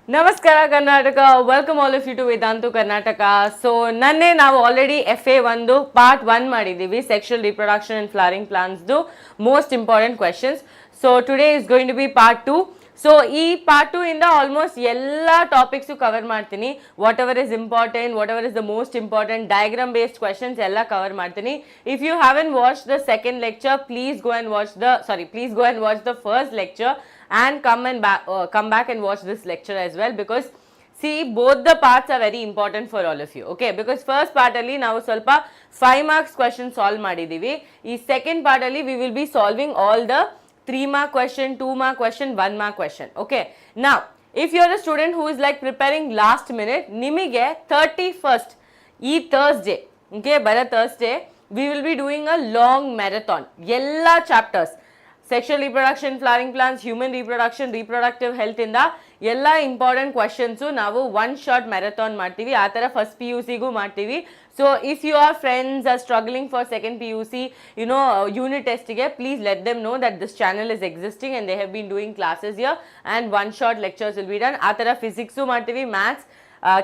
Namaskara Karnataka, welcome all of you to Vedantu Karnataka. So, nanne ನಾವು already FA1 part 1 ಮಾಡಿದ್ದೀವಿ, sexual reproduction and flowering plants most important questions. So, today is going to be part 2. So, ಈ part 2 ಇಂದ almost ಎಲ್ಲ topics cover ಮಾಡ್ತೀನಿ. Whatever is important, whatever is the most important, diagram based questions ಎಲ್ಲ cover ಮಾಡ್ತೀನಿ. If you haven't watched the second lecture, please go and watch the first lecture and come back and watch this lecture as well, because see, both the parts are very important for all of you, okay? Because first part alli ನಾವು ಸ್ವಲ್ಪ 5 marks question solve ಮಾಡಿದೀವಿ. ಈ second part alli we will be solving all the 3 mark question, 2 mark question, 1 mark question, okay? Now, if you are a student who is like preparing last minute, ನಿಮಗೆ 31st ಈ Thursday, okay, ಬರೋ Thursday we will be doing a long marathon, ಎಲ್ಲ chapters, sexual reproduction, flowering plants, human reproduction, reproductive health ಇಂದ ಎಲ್ಲ important questions ನಾವು one shot marathon ಮಾಡ್ತೀವಿ. ಆ ಥರ ಫಸ್ಟ್ PUCಗೂ ಮಾಡ್ತೀವಿ. So if you are friends are struggling for second PUC, unit ಟೆಸ್ಟ್ಗೆ, please let them know that this channel is existing and they have been doing classes here and one shot lectures will be done. ಆ ಥರ physics ಮಾಡ್ತೀವಿ, maths,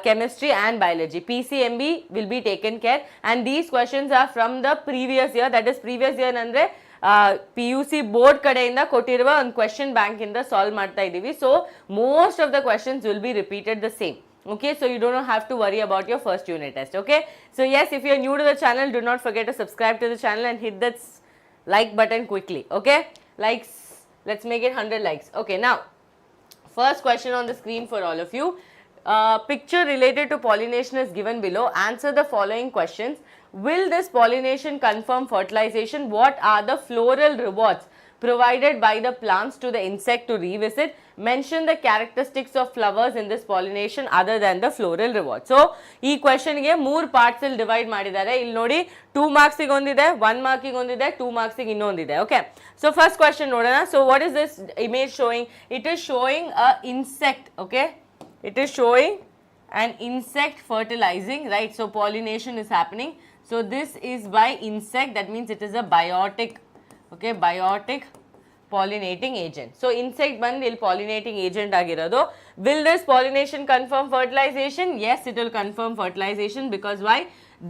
chemistry and biology. PCMB will be taken care, and these questions are from the previous year, that is previous year andre PUC board ಕಡೆಯಿಂದ ಕೊಟ್ಟಿರುವ ಒಂದು question bank ಇಂದ solve ಮಾಡ್ತಾ ಇದ್ದೀವಿ. So most of the questions will be repeated the same. Okay, so you don't have to worry about your first unit test. Okay, so yes, if you are new to the channel, do not forget to subscribe to the channel and hit that like button quickly. Okay, likes, let's make it 100 likes. Okay, now first question on the screen for all of you. Picture related to pollination is given below. Answer the following questions. Will this pollination confirm fertilization? What are the floral rewards provided by the plants to the insect to revisit? Mention the characteristics of flowers in this pollination other than the floral reward. So, ಈ ಕ್ವೆಶನ್ಗೆ 3 parts ಅಲ್ಲಿ divide ಮಾಡಿದ್ದಾರೆ. ಇಲ್ಲಿ ನೋಡಿ 2 ಮಾರ್ಕ್ಸಿಗೆ ಒಂದಿದೆ, 1 ಮಾರ್ಕಿಗೆ ಒಂದಿದೆ, 2 ಮಾರ್ಕ್ಸಿಗೆ ಇನ್ನೊಂದಿದೆ. Okay, so first question ನೋಡೋಣ. So what is this image showing? It is showing a insect. Okay, it is showing an insect fertilizing, right? So pollination is happening. So this is by insect, that means it is a biotic, okay, biotic pollinating agent. So insect ಬಂದು ಇಲ್ಲಿ pollinating agent ಆಗಿರೋದು. Will this pollination confirm fertilization? Yes, it will confirm fertilization, because why?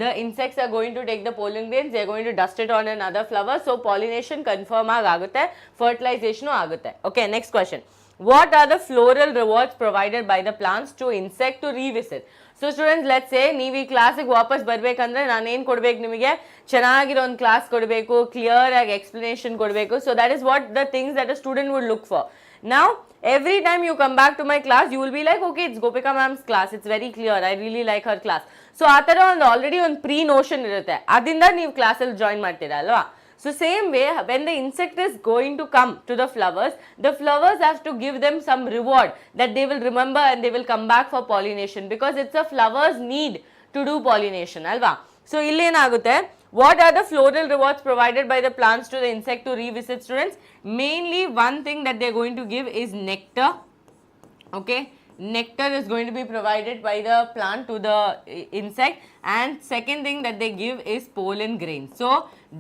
The insects are going to take the pollen grains, they are going to dust it on another flower, so pollination confirm ಆಗುತ್ತೆ, fertilization ಆಗುತ್ತೆ. Okay, next question. What are the floral rewards provided by the plants to insect to revisit? So students, let's say ನೀವು ಈ ಕ್ಲಾಸಿಗೆ ವಾಪಸ್ ಬರಬೇಕಂದ್ರೆ ನಾನು ಏನು ಕೊಡಬೇಕು ನಿಮಗೆ? ಚೆನ್ನಾಗಿರೋ ಒಂದು ಕ್ಲಾಸ್ ಕೊಡಬೇಕು, ಕ್ಲಿಯರ್ ಆಗಿ ಎಕ್ಸ್ಪ್ಲನೇಷನ್ ಕೊಡಬೇಕು. So that is what the things that a student would look for. Now, every time you come back to my class, you will be like, okay, it's Gopika Ma'am's class, it's very clear, I really like her class. So ಆ ಥರ ಒಂದು already ಒಂದು pre notion ಇರುತ್ತೆ, ಅದರಿಂದ ನೀವು ಕ್ಲಾಸಲ್ಲಿ join ಮಾಡ್ತೀರಾ ಅಲ್ವಾ? So same way, when the insect is going to come to the flowers have to give them some reward that they will remember and they will come back for pollination, because it's a flower's need to do pollination alva. So illi enagutte, what are the floral rewards provided by the plants to the insect to revisit, students? Mainly one thing that they are going to give is nectar. Okay, nectar is going to be provided by the plant to the insect, and second thing that they give is pollen grains. So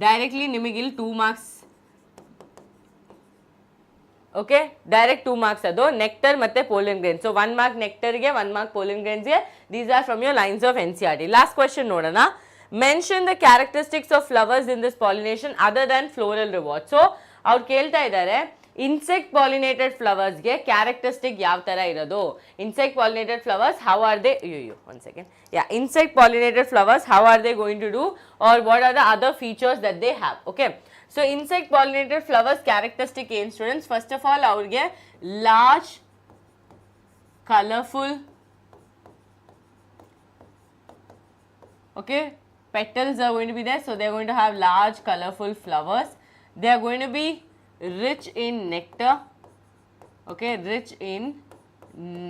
directly nimigil 2 marks. Okay, direct 2 marks ado nectar matte pollen grains. So 1 mark nectar ge, 1 mark pollen grains ge. These are from your lines of NCERT. Last question nodana. Mention the characteristics of flowers in this pollination other than floral reward. So ಅವ್ರು ಕೇಳ್ತಾ ಇದ್ದಾರೆ, insect pollinated ಫ್ಲವರ್ಸ್ಗೆ characteristic ಯಾವ ಥರ ಇರೋದು? Insect pollinated flowers, how are they, one second, insect pollinated flowers, how are they going to do, are what are the other features that they have? Okay, so insect pollinated flowers characteristic ಏನು students? First of all ಅವ್ರಿಗೆ large colourful, okay, petals are going to be there, so they are going to have large colorful flowers. They are going to be rich in nectar, okay, rich in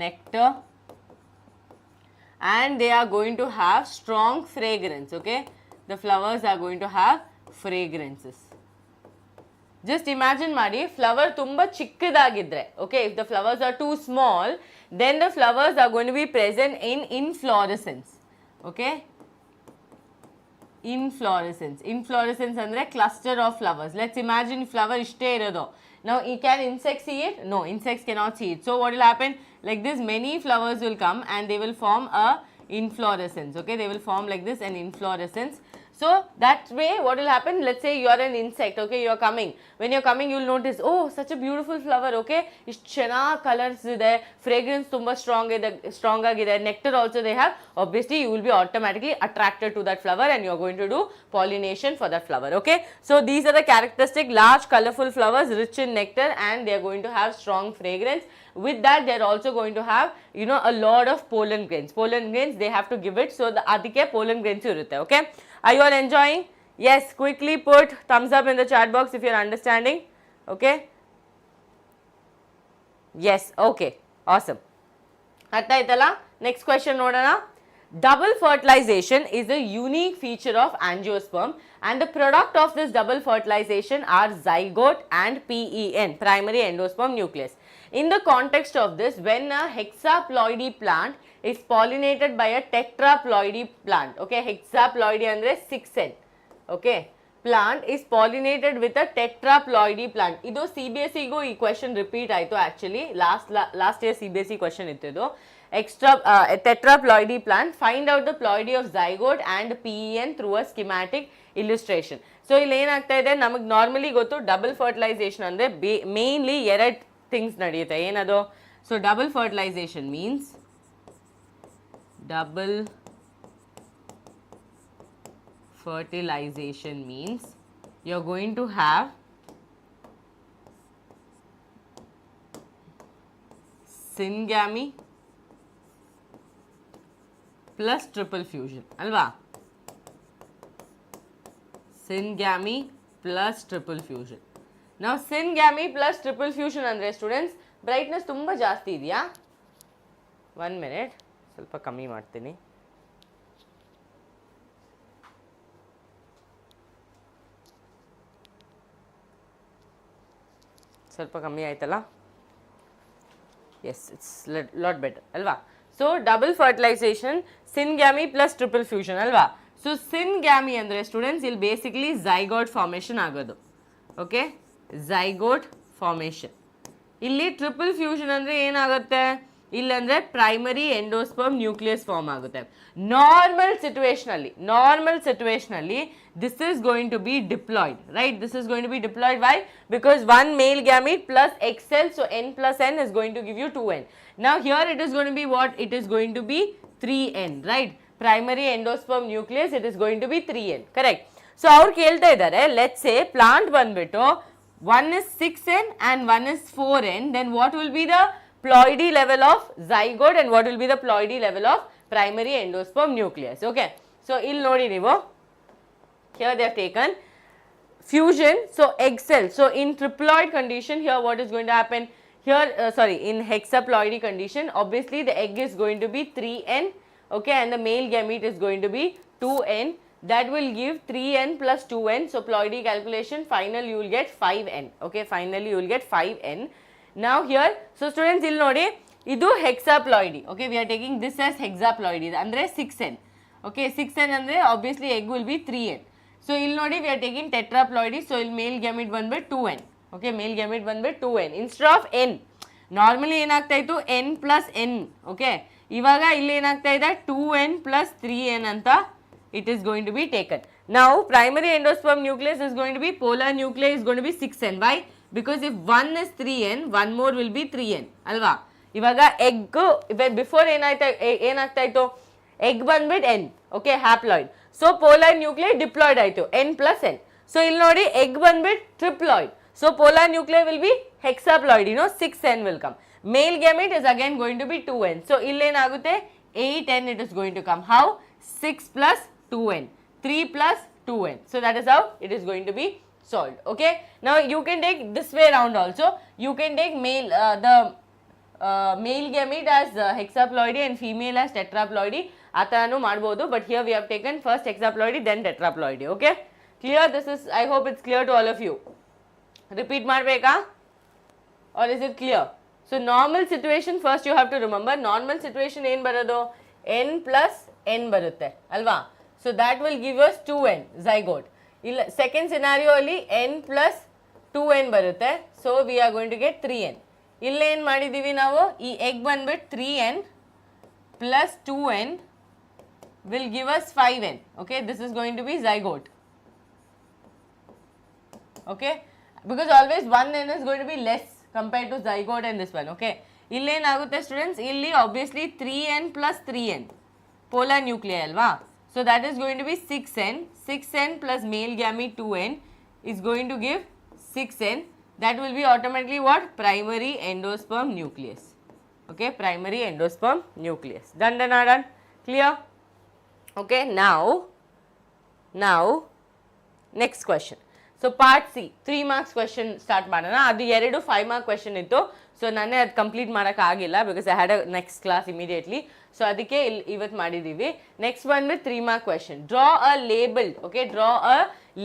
nectar, and they are going to have strong fragrance. Okay, the flowers are going to have fragrances. Just imagine ಮಾಡಿ, flower ತುಂಬ ಚಿಕ್ಕದಾಗಿದ್ರೆ, okay, if the flowers are too small, then the flowers are going to be present in inflorescence. Okay, inflorescence. Inflorescence ಅಂದರೆ cluster of flowers. Let's imagine flower ಇಷ್ಟೇ ಇರೋದು, Now, can insects see it? No, insects cannot see it. So, what will happen? Like this, many flowers will come and they will form a inflorescence. Okay, they will form like this an inflorescence. So, that way what will happen, let us say you are an insect, okay, you are coming. When you are coming, you will notice, oh, such a beautiful flower, okay, it's chena colors there, fragrance tumba strong agide, nectar also they have. Obviously, you will be automatically attracted to that flower and you are going to do pollination for that flower, okay. So, these are the characteristic large colorful flowers rich in nectar and they are going to have strong fragrance. With that, they are also going to have, you know, a lot of pollen grains. Pollen grains, they have to give it. So, the adike pollen grains irutte, okay. Are you all enjoying? Yes, quickly put thumbs up in the chat box if you are understanding, okay. Yes, okay, awesome. Next question nodana. Double fertilization is a unique feature of angiosperm and the product of this double fertilization are zygote and PEN, primary endosperm nucleus. In the context of this, when a hexaploidy plant is pollinated by a tetraploidy plant, okay, hexaploidy andre 6N, okay, plant is pollinated with a tetraploidy plant. Idu CBSE go ee question repeat aito actually, last year CBSE question ittidu. Tetraploidy plant, find out the ploidy of zygote and PEN through a schematic illustration. So, ಇಲ್ಲಿ ಏನಾಗ್ತಾ ನಮಗೆ normally ಗೊತ್ತು double fertilization ಅಂದ್ರೆ mainly ಎರಡು things ನಡೆಯುತ್ತೆ ಏನದು. So, double fertilization means you are going to have syngamy plus triple fusion, alva. Syngamy plus triple fusion. Now, syngamy plus triple fusion andre students, brightness tumba jaasti idya. 1 minute, ಸ್ವಲ್ಪ ಕಮ್ಮಿ ಮಾಡ್ತೀನಿ. ಸ್ವಲ್ಪ ಕಮ್ಮಿ ಆಯ್ತಲ್ಲ. Yes, it's lot better, alva. So, double fertilization, syngamy plus triple fusion, alva. So, syngamy andre students, il basically zygote formation agodu, okay, zygote formation. Illi triple fusion andre ಏನು ಆಗುತ್ತೆ, ಇಲ್ಲಂದ್ರೆ primary endosperm nucleus form ಆಗುತ್ತೆ. Normal situation ಅಲ್ಲಿ this is going to be diploid, right? This is going to be diploid. Why? Because one male gamete plus XL, so N plus N is going to give you 2N. Now, here it is going to be what? It is going to be 3N, right? Primary endosperm nucleus, it is going to be 3N, correct? So, ಅವ್ರು ಕೇಳ್ತಾ ಇದ್ದಾರೆ, let's say plant ಬಂದ್ಬಿಟ್ಟು one is 6N and one is 4N, then what will be the ploidy level of zygote and what will be the ploidy level of primary endosperm nucleus, okay. So, ಇಲ್ಲಿ ನೋಡಿ ನೀವು, here they have taken fusion, so egg cell. So, in triploid condition, here what is going to happen? Here, in hexaploidy condition, obviously the egg is going to be 3N, okay, and the male gamete is going to be 2N. That will give 3N plus 2N. So, ploidy calculation, final you will get 5N, okay, finally you will get 5N. Now, here, so students, ಇಲ್ಲಿ ನೋಡಿ, ಇದು hexaploidy, okay, we are taking this as hexaploidy, andre 6N, okay, 6N andre obviously egg will be 3N. So, ಇಲ್ಲಿ ನೋಡಿ, we are taking tetraploidy, so ಇಲ್ಲಿ male gamete ಬಂದ್ಬಿಟ್ಟು 2N, okay, male gamete ಬಂದ್ಬಿಟ್ಟು 2N instead of N. Normally ಏನಾಗ್ತಾ ಇತ್ತು N plus N, okay, ಇವಾಗ ಇಲ್ಲಿ ಏನಾಗ್ತಾ ಇದೆ 2N plus 3N ಅಂತ it is going to be taken. Now, primary endosperm nucleus is going to be, polar nuclei is going to be 6N. Why? Because if one is 3N, one more will be 3N, alva. ಇವಾಗ egg, before ಏನಾಗ್ತಾ ಇತ್ತು, egg ಬಂದ್ಬಿಟ್ಟು N, okay, haploid. So, polar nuclei diploid ಆಯಿತು, N plus N. So, ಇಲ್ಲಿ ನೋಡಿ egg ಬಂದ್ಬಿಟ್ಟು triploid. So, polar nuclei will be hexaploid, you know, 6N will come. Male gamete is again going to be 2N. So, ಇಲ್ಲಿ ಏನಾಗುತ್ತೆ 8N it is going to come. How? 6 plus 2N, 3 plus 2N. So, that is how it is going to be solved, okay. Now, you can take this way around also. You can take male, male gamete as hexaploidy and female as tetraploidy. Athanu ಮಾಡಬಹುದು, but here we have taken first hexaploidy then tetraploidy, okay. Clear? This is, I hope it's clear to all of you. Repeat ಮಾಡಬೇಕಾ or is it clear? So, normal situation first you have to remember. Normal situation ಏನು ಬರೋದು, N plus N ಬರುತ್ತೆ ಅಲ್ವಾ. So, that will give us 2N zygote. Second scenario ಅಲ್ಲಿ N plus 2n ಬರುತ್ತೆ. So we are going to get 3n. ಇಲ್ಲೇನು ಮಾಡಿದ್ದೀವಿ ನಾವು, ಈ ಎಗ್ ಬಂದ್ಬಿಟ್ಟು 3n plus 2n will give us 5n. Okay, this is going to be zygote. Okay, because always 1n is going to be less compared to zygote and this one. Okay, ಇಲ್ಲೇನಾಗುತ್ತೆ students, ಇಲ್ಲಿ obviously 3n plus 3n polar nuclei ಅಲ್ವಾ. So that is going to be 6n. 6n plus male gamete 2n is going to give 6n. That will be automatically what? Primary endosperm nucleus. Okay, primary endosperm nucleus. Done, done, done. Clear? Okay, now next question. So part C 3 marks question start ಮಾಡೋಣ. ಅದು 2 5 mark question ಇತ್ತು. So ನಾನೇ ಅದು complete ಮಾಡೋಕ್ಕಾಗಿಲ್ಲ because I had a next class immediately. So ಅದಕ್ಕೆ ಇವತ್ತು ಮಾಡಿದ್ದೀವಿ. Next ಬಂದ್ಬಿಟ್ಟು 3 mark question. Draw a labelled, okay, draw a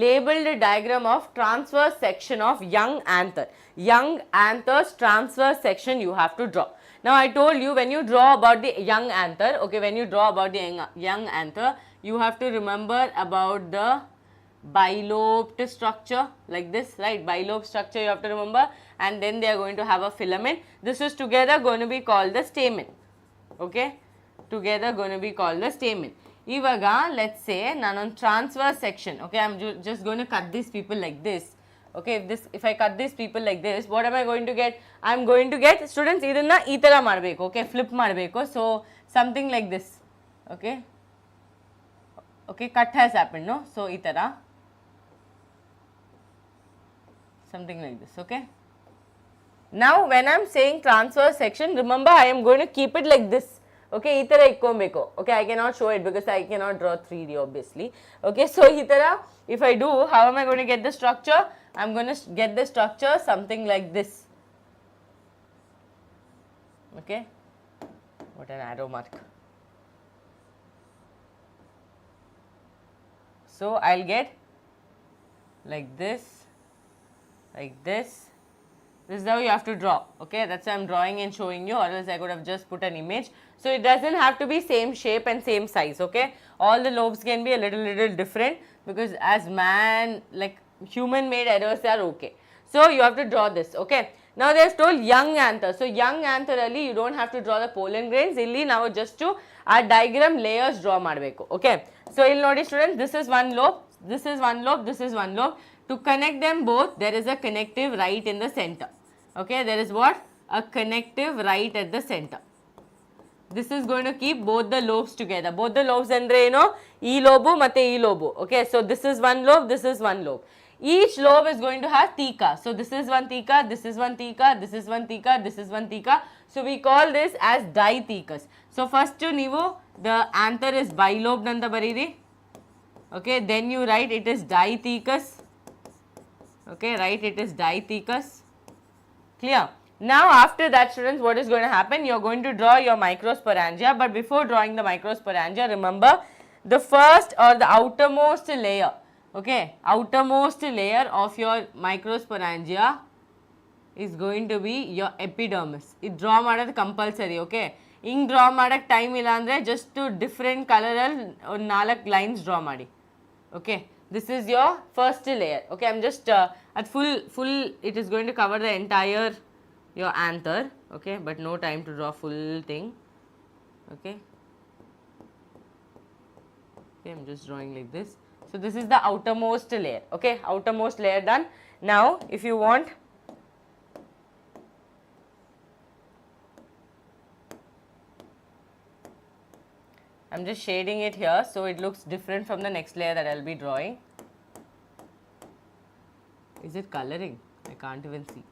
labeled diagram of transverse section of young anther. Young anther's transverse section you have to draw. Now I told you, when you draw about the young anther, okay, when you draw about the young anther, you have to remember about the bilobed structure like this, right? Bilobe structure you have to remember, and then they are going to have a filament. This is together going to be called the stamen. Okay, together going to be called the stamen. ಇವಾಗ let's say ನಾನೊಂದು transverse section, okay, I'm just going to cut these people like this. Okay, if I cut these people like this, what am I going to get? I'm going to get, students, ಇದನ್ನ ಈ ತರ ಮಾಡಬೇಕು, okay, flip ಮಾಡಬೇಕು. So something like this. Okay, okay, cut has happened, no? So ಈ ತರ something like this. Okay, now when I'm saying transverse section, remember I am going to keep it like this. Okay, ಈ ಥರ ಇಟ್ಕೊಬೇಕು. Okay, I cannot show it because I cannot draw 3D obviously. Okay, so ಈ ಥರ if I do, how am I going to get the structure? I'm going to get the structure something like this. Okay, what an arrow mark. So I'll get like this, like this. This is how you have to draw. Okay, that's why I'm drawing and showing you, or else I could have just put an image. So it doesn't have to be same shape and same size. Okay, all the lobes can be a little different because as man, like human made errors are okay. So you have to draw this. Okay, now they have told young anther. So young anther alli you don't have to draw the pollen grains. Illi now just to our diagram layers draw ಮಾಡಬೇಕು. Okay, so ಇಲ್ಲಿ ನೋಡಿ students, this is one lobe, this is one lobe, this is one lobe. To connect them both, there is a connective right in the center. Okay, there is what? A connective right at the center. This is going to keep both the lobes together. Both the lobes andre eno ee lobe matte ee lobe. Okay, so this is one lobe, this is one lobe. Each lobe is going to have theca. So this is one theca, this is one theca, this is one theca, this is one theca. So we call this as dithecus. So first ನೀವು the anther is bilobed anta bariri. Okay, then you write it is dithecus. Okay, right, it is dithecus. Clear? Now after that students, what is going to happen? You are going to draw your microsporangia, but before drawing the microsporangia, remember the first or the outermost layer, okay, outermost layer of your microsporangia is going to be your epidermis. It draw ಮಾಡೋದು compulsory. Okay, ಹಿಂಗೆ draw ಮಾಡೋಕ್ಕೆ time ಇಲ್ಲ ಅಂದರೆ just different ಕಲರಲ್ಲಿ ಒಂದು 4 lines draw ಮಾಡಿ. Okay, this is your first layer. Okay, I'm just at full it is going to cover the entire your anther. Okay, but no time to draw full thing. Okay, okay, I'm just drawing like this. So this is the outermost layer. Okay, outermost layer done. Now if you want, I'm just shading it here so it looks different from the next layer that I'll be drawing. Is it coloring? I can't even see.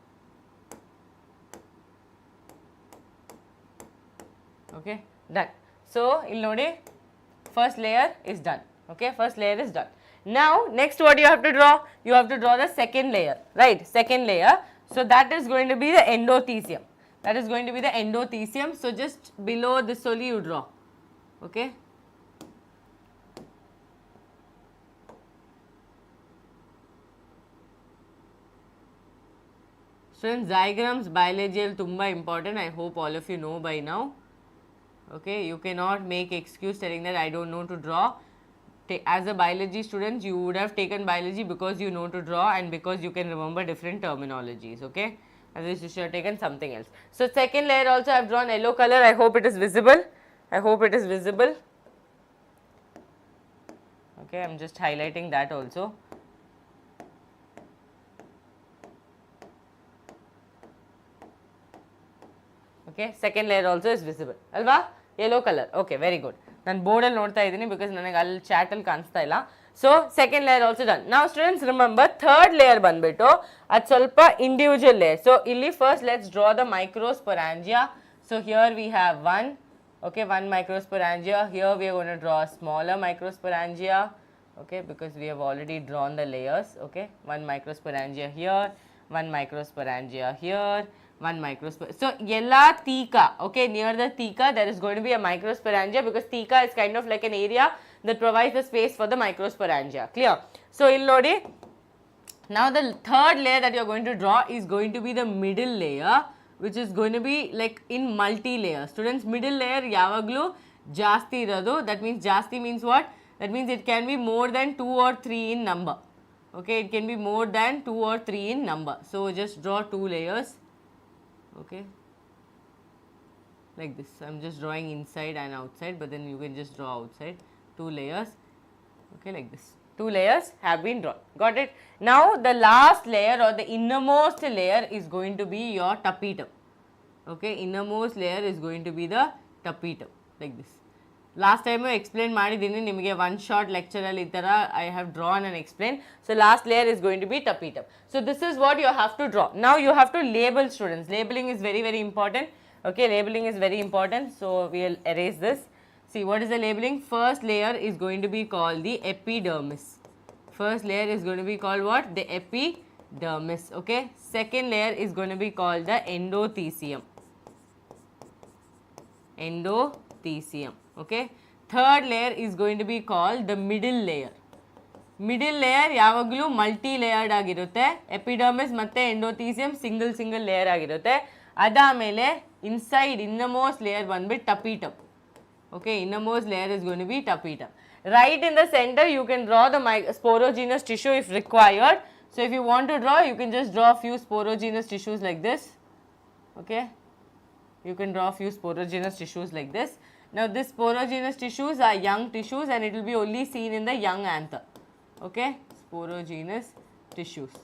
Okay, done. So illi nodi, first layer is done. Okay, first layer is done. Now next what you have to draw? You have to draw the second layer, right? Second layer. So that is going to be the endothecium. That is going to be the endothecium. So just below this only you draw. Okay, students, diagrams biology tumba important. I hope all of you know by now. Okay, you cannot make excuse telling that I don't know to draw. As a biology student, you would have taken biology because you know to draw and because you can remember different terminologies, okay? Otherwise, you should have taken something else. So, second layer also I have drawn yellow color. I hope it is visible. I hope it is visible. Okay, I am just highlighting that also. Okay, second layer also is visible. Alva? Yellow color. Okay, very good. ನಾನು ಬೋರ್ಡಲ್ಲಿ ನೋಡ್ತಾ ಇದ್ದೀನಿ because ನನಗೆ ಅಲ್ಲಿ ಚಾಟಲ್ಲಿ ಕಾಣಿಸ್ತಾ ಇಲ್ಲ. So second layer also done. ನಾವು students remember third layer ಬಂದ್ಬಿಟ್ಟು ಅದು ಸ್ವಲ್ಪ ಇಂಡಿವಿಜುವಲ್ ಲೇಯರ್. ಸೊ ಇಲ್ಲಿ first let's draw the microsporangia. So here we have one. Okay, one microsporangia. Here we are going to draw a smaller microsporangia. Okay, because we have already drawn the layers. Okay, one microsporangia here, one microsporangia here, one microsporangia. So yella theca. Okay, near the theca there is going to be a microsporangia because theca is kind of like an area that provides the space for the microsporangia. Clear? So il nodi. Now the third layer that you are going to draw is going to be the middle layer, which is going to be like in multi-layer. Students, middle layer yavaglu jasti iradu. That means jasti means what? That means it can be more than 2 or 3 in number. Okay, it can be more than 2 or 3 in number. So just draw 2 layers. Okay, like this. I am just drawing inside and outside, but then you can just draw outside. 2 layers. Okay, like this. 2 layers have been drawn. Got it? Now the last layer or the innermost layer is going to be your tapetum. Okay, innermost layer is going to be the tapetum, like this. Last time I explained ಮಾಡಿದ್ದೀನಿ ನಿಮಗೆ one short lecture ಅಲ್ಲಿ ಈ ಥರ I have drawn and explained. So last layer is going to be tapetum. So this is what you have to draw. Now you have to label, students. Labeling is very, very important. Okay, labeling is very important. So we will erase this. See, what is the labeling? First layer is going to be called the epidermis. First layer is going to be called what? The epidermis. Okay. Second layer is going to be called the endothecium. Endothecium. Okay. Third layer is going to be called the middle layer. Middle layer ಯಾವಾಗಲೂ multi layered ಆಗಿರುತ್ತೆ. Epidermis ಮತ್ತು ಎಂಡೋಥೀಸಿಯಂ single layer ಆಗಿರುತ್ತೆ. ಅದಾದಮೇಲೆ inside ಇನ್ನರ್ಮೋಸ್ಟ್ layer ಬಂದ್ಬಿಟ್ಟು ಟಪೀಟಮ್. Okay, innermost layer is going to be tapetum. Right in the center, you can draw the sporogenous tissue if required. So if you want to draw, you can just draw a few sporogenous tissues like this. Okay, you can draw a few sporogenous tissues like this. Now these sporogenous tissues are young tissues and it will be only seen in the young anther. Okay, sporogenous tissues.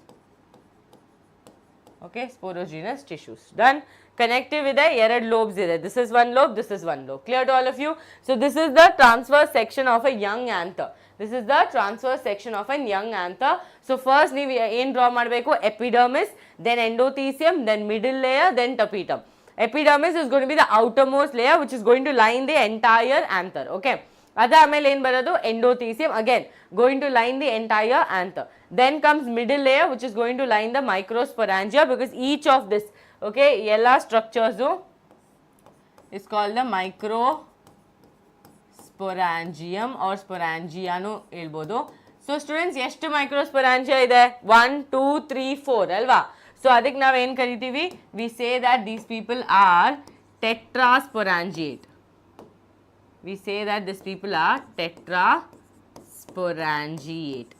Okay, sporogenous tissues. Done. Connective ಇದೆ, ಎರಡು lobes ಇದೆ. This is one lobe, this is one lobe. Clear to all of you? So this is the transverse section of a young anther. This is the transverse section of a young anther. So first ನೀವು ಏನು draw ಮಾಡಬೇಕು? Epidermis, then endothecium, then middle layer, then tapetum. Epidermis is going to be the outermost layer which is going to line the entire anther. Okay. ಅದಾದಮೇಲೆ ಏನು ಬರೋದು? Endothecium, again going to line the entire anther. Then comes middle layer which is going to line the microsporangia because each of this, okay, ಎಲ್ಲ structures is called the microsporangium or sporangiaನು ಹೇಳ್ಬೋದು. So students ಎಷ್ಟು ಮೈಕ್ರೋಸ್ಪೊರಾಂಜಿಯಾ ಇದೆ? 1 2 3 4 ಅಲ್ವಾ? So ಅದಕ್ಕೆ ನಾವು ಏನು ಕರಿತೀವಿ? We say that these people are tetrasporangiate. We say that these people are tetrasporangiate.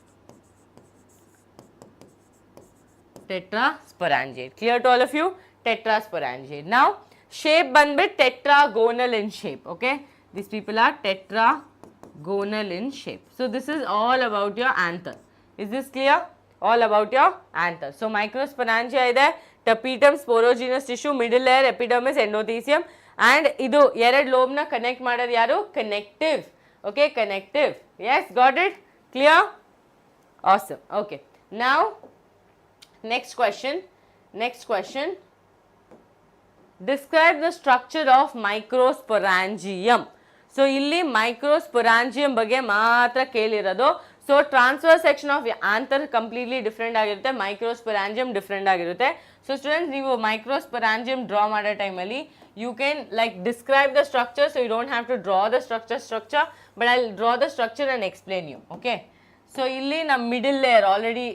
Tetrasporangiate. Clear to all of you? Tetrasporangiate. Now, shape bandbit tetragonal in shape. Okay, these people are tetragonal in shape. So this is all about your anther. Is this clear? All about your anther. So microsporangia ide, tapetum, sporogenous tissue, middle layer, epidermis, endothecium. And ಇದು ಎರಡು lobe ನ connect ಮಾಡೋದು ಯಾರು? Connective. Okay, connective. Yes, got it? Clear? Awesome. Okay, now next question. Describe the structure of microsporangium. So ಇಲ್ಲಿ microsporangium ಬಗ್ಗೆ ಮಾತ್ರ ಕೇಳಿರೋದು. So transfer section of anther completely different ಆಗಿರುತ್ತೆ, ಮೈಕ್ರೋಸ್ಪೊರಾಂಜಿಯಂ ಡಿಫ್ರೆಂಟ್ ಆಗಿರುತ್ತೆ. ಸೊ ಸ್ಟೂಡೆಂಟ್ಸ್, ನೀವು microsporangium draw ಮಾಡೋ ಟೈಮಲ್ಲಿ you can like describe the structure, so you don't have to draw the structure, but I'll draw the structure and explain you. Okay, so illi na middle layer already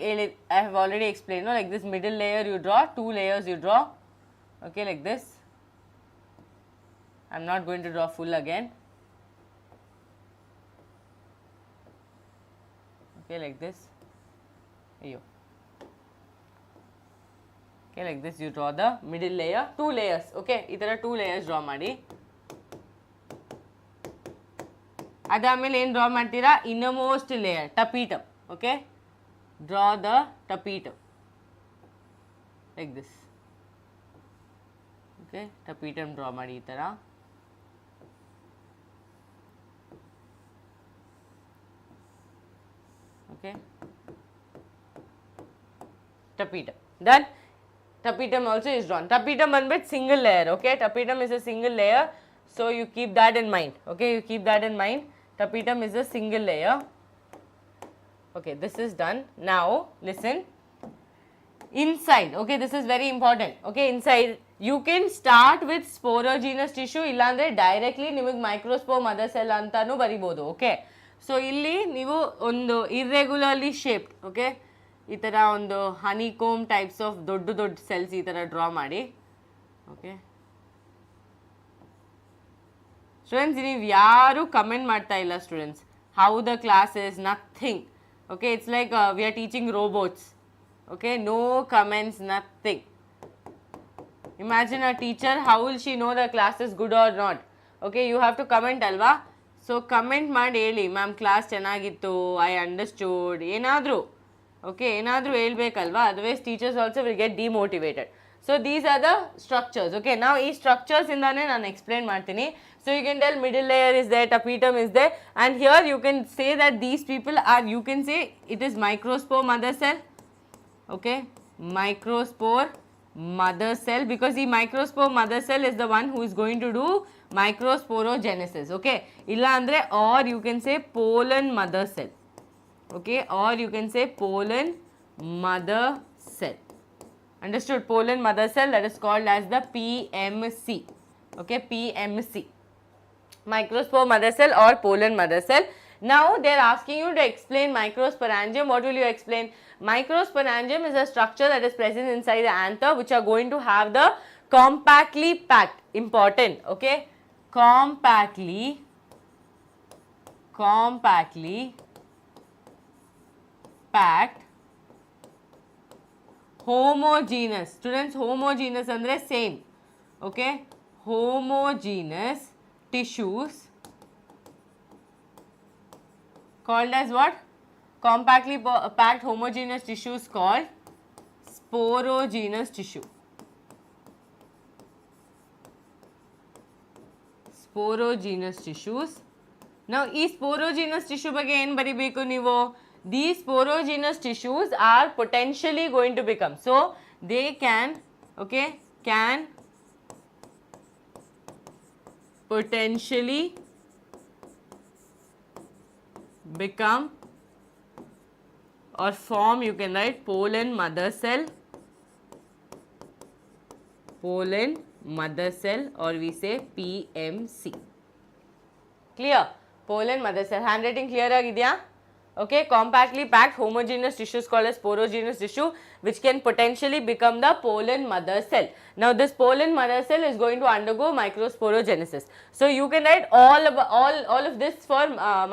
I have already explained, no? Like this middle layer you draw, 2 layers you draw. Okay, like this. I'm not going to draw full again. Okay, like this. Ayyo. Okay, like this you draw the middle layer, 2 layers. Okay, itara 2 layers draw ಮಾಡಿ. ಅದಾದ್ಮೇಲೆ ಏನು draw ಮಾಡ್ತೀರಾ, innermost layer tapetum. Okay, draw the tapetum like this. Okay, tapetum draw ಮಾಡಿ ಈ ಥರ. Okay, tapetum. Done. Tapetum also is drawn. Tapetum banbit single layer. Okay, tapetum is a single layer, so you keep that in mind. Okay, you keep that in mind. Tapetum is a single layer. Okay, this is done. Now listen. Inside, okay, this is very important. Okay, inside you can start with sporogenous tissue. Illandre directly nimage microspore mother cell antanu baribodu. Okay, so illi ನೀವು ಒಂದು irregularly shaped, okay, ಈ ಥರ ಒಂದು ಹನಿಕೋಮ್ types of ದೊಡ್ಡ ದೊಡ್ಡ cells ಈ ಥರ draw ಮಾಡಿ. ಓಕೆ ಸ್ಟೂಡೆಂಟ್ಸ್, ನೀವು ಯಾರೂ ಕಮೆಂಟ್ ಮಾಡ್ತಾ ಇಲ್ಲ students. How the class is nothing. Okay, it's like we are teaching robots. Okay, no comments, nothing. Imagine a teacher, how will she know the class is good or not? Okay, you have to comment ಅಲ್ವಾ? So comment ಮಾಡಿ ಹೇಳಿ, ma'am class ಚೆನ್ನಾಗಿತ್ತು, I understood, ಏನಾದರೂ. Okay, ಏನಾದರೂ ಹೇಳ್ಬೇಕಲ್ವಾ, otherwise teachers also will get demotivated. So these are the structures. Okay, ನಾವು ಈ structures ಇಂದಾನೆ ನಾನು ಎಕ್ಸ್ಪ್ಲೇನ್ ಮಾಡ್ತೀನಿ. So you can tell middle layer is there, tapetum is there, and here you can say that these people are, you can say it is microspore mother cell. Okay, microspore mother cell, because the microspore mother cell is the one who is going to do microsporogenesis. Okay, illa andre, or you can say pollen mother cell. Okay, or you can say pollen mother cell. Understood? Pollen mother cell, that is called as the PMC. Okay, PMC, microspore mother cell or pollen mother cell. Now they are asking you to explain microsporangium. What will you explain? Microsporangium is a structure that is present inside the anther, which are going to have the compactly packed, important, okay, compactly packed homogeneous. Students, homogeneous andre same. Okay, homogeneous tissues called as what? Compactly packed homogeneous tissues called sporogenous tissue. Sporogenous tissues. Now, ಈ sporogenous tissue ಬಗ್ಗೆ ಏನು ಬರಿಬೇಕು ನೀವು? These sporogenous tissues are potentially going to become. So, they can, okay, can potentially become or form, you can write pollen mother cell, pollen mother cell, or we say PMC. Clear? Pollen mother cell. Handwriting clear agidya? Okay, compactly packed homogeneous tissues called as sporogenous tissue, which can potentially become the pollen mother cell. Now, this pollen mother cell is going to undergo microsporogenesis. So, you can write all of this for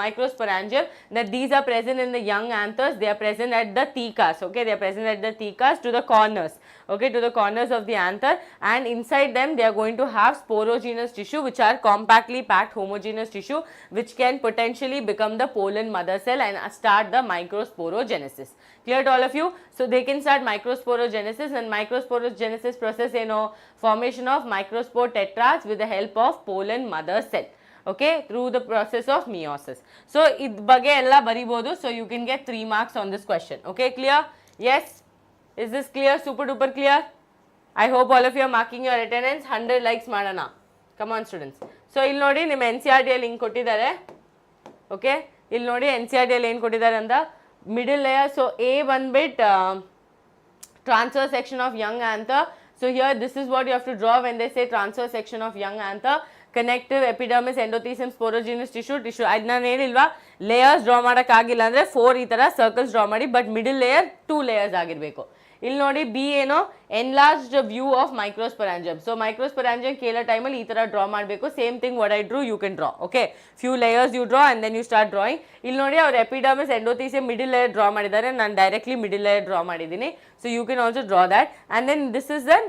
microsporangium, that these are present in the young anthers. They are present at the thecas. Okay, they are present at the thecas to the corners. Okay, to the corners of the anther, and inside them they are going to have sporogenous tissue, which are compactly packed homogeneous tissue, which can potentially become the pollen mother cell and start the microsporogenesis. Clear to all of you? So, they can start microsporogenesis, and microsporogenesis process, you know, formation of microspore tetrads with the help of pollen mother cell. Okay, through the process of meiosis. So, id ಬಗ್ಗೆ ಎಲ್ಲ ಬರಿಬೋದು. So, you can get 3 marks on this question. Okay, clear? Yes? Is this clear? Super duper clear? I hope all of you are marking your attendance. 100 likes ಮಾಡೋಣ. Come on students. So, ಇಲ್ಲಿ ನೋಡಿ ನಿಮ್ಮ NCERT link ಕೊಟ್ಟಿದ್ದಾರೆ. Okay, ಇಲ್ಲಿ ನೋಡಿ NCERT ಏನು ಕೊಟ್ಟಿದ್ದಾರೆ ಅಂತ, middle layer. So, A ಬಂದ್ಬಿಟ್ transverse section of young anther. So, here this is what you have to draw when they say transverse section of young anther. Connective, epidermis, endothelium, sporogenous tissue. ಅದು ನಾನು ಹೇಳಿಲ್ವಾ, layers draw ಮಾಡೋಕ್ಕಾಗಿಲ್ಲ ಅಂದರೆ 4 ಈ ಥರ circles draw ಮಾಡಿ, but middle layer 2 layers ಆಗಿರಬೇಕು. ಇಲ್ಲಿ ನೋಡಿ ಬಿ ಏನೋ enlarged view of microsporangium. So microsporangium ಕೇಳೋ ಟೈಮಲ್ಲಿ ಈ ಥರ ಡ್ರಾ ಮಾಡಬೇಕು. Same thing what I drew you can draw. Okay, few layers you draw and then you start drawing. ಇಲ್ಲಿ ನೋಡಿ ಅವ್ರು epidermis endothecium middle layer draw ಮಾಡಿದ್ದಾರೆ, ನಾನು ಡೈರೆಕ್ಟ್ಲಿ ಮಿಡಿಲ್ ಲೇಯರ್ ಡ್ರಾ ಮಾಡಿದ್ದೀನಿ. So you can also draw that and then this is an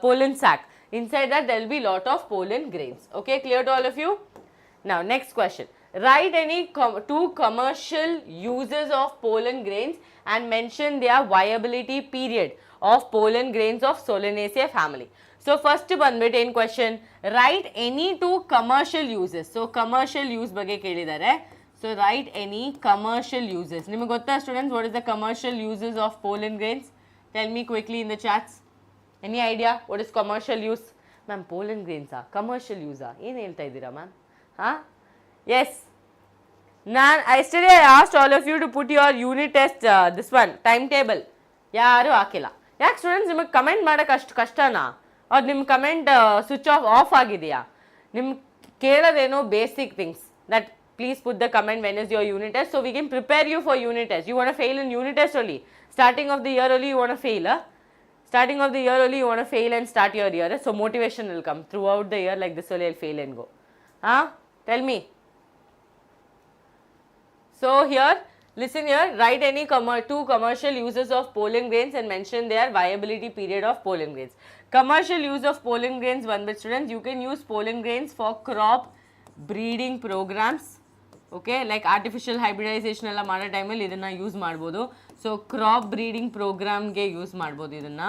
pollen sac. Inside that there will be lot of pollen grains. Okay, clear to all of you? Now next question. Write any two commercial uses of pollen grains and mention their viability period of pollen grains of Solanaceae family. So first ಬಂದ್ಬಿಟ್ಟು ಏನು question, write any two commercial uses. So commercial use ಬಗ್ಗೆ ಕೇಳಿದ್ದಾರೆ. So write any commercial uses. ನಿಮಗೆ ಗೊತ್ತಾ students what is the commercial uses of pollen grains? Tell me quickly in the chats. Any idea what is commercial use? Ma'am, pollen grains are commercial use ಆ ಏನು ಹೇಳ್ತಾ ಇದ್ದೀರಾ ma'am? ಹಾಂ, yes. Yesterday I asked all of you to put your unit test, this one, timetable. ಯಾರು ಹಾಕಿಲ್ಲ. ಯಾಕೆ students ನಿಮಗೆ comment ಮಾಡೋಕೆ ಅಷ್ಟು ಕಷ್ಟನಾ? ಅವ್ರು ನಿಮ್ಮ ಕಮೆಂಟ್ ಸ್ವಿಚ್ ಆಫ್ ಆಗಿದೆಯಾ? ನಿಮ್ಗೆ ಕೇಳೋದೇನೋ basic things that please put the comment when is your unit test so we can prepare you for unit test. You want to fail in unit test only? Starting of the year only you want to fail, huh? Starting of the year only you want to fail and start your year, so motivation will come throughout the year like this only I'll fail and go. Huh? Tell me. So here, listen here, write any two commercial uses of pollen grains and mention their viability period of pollen grains. Commercial use of pollen grains, one bit students, you can use pollen grains for crop breeding programs. Okay, like artificial hybridization ಎಲ್ಲ ಮಾಡೋ ಟೈಮಲ್ಲಿ ಇದನ್ನು use ಮಾಡ್ಬೋದು. So crop breeding ಪ್ರೋಗ್ರಾಮ್ಗೆ use ಮಾಡ್ಬೋದು ಇದನ್ನು.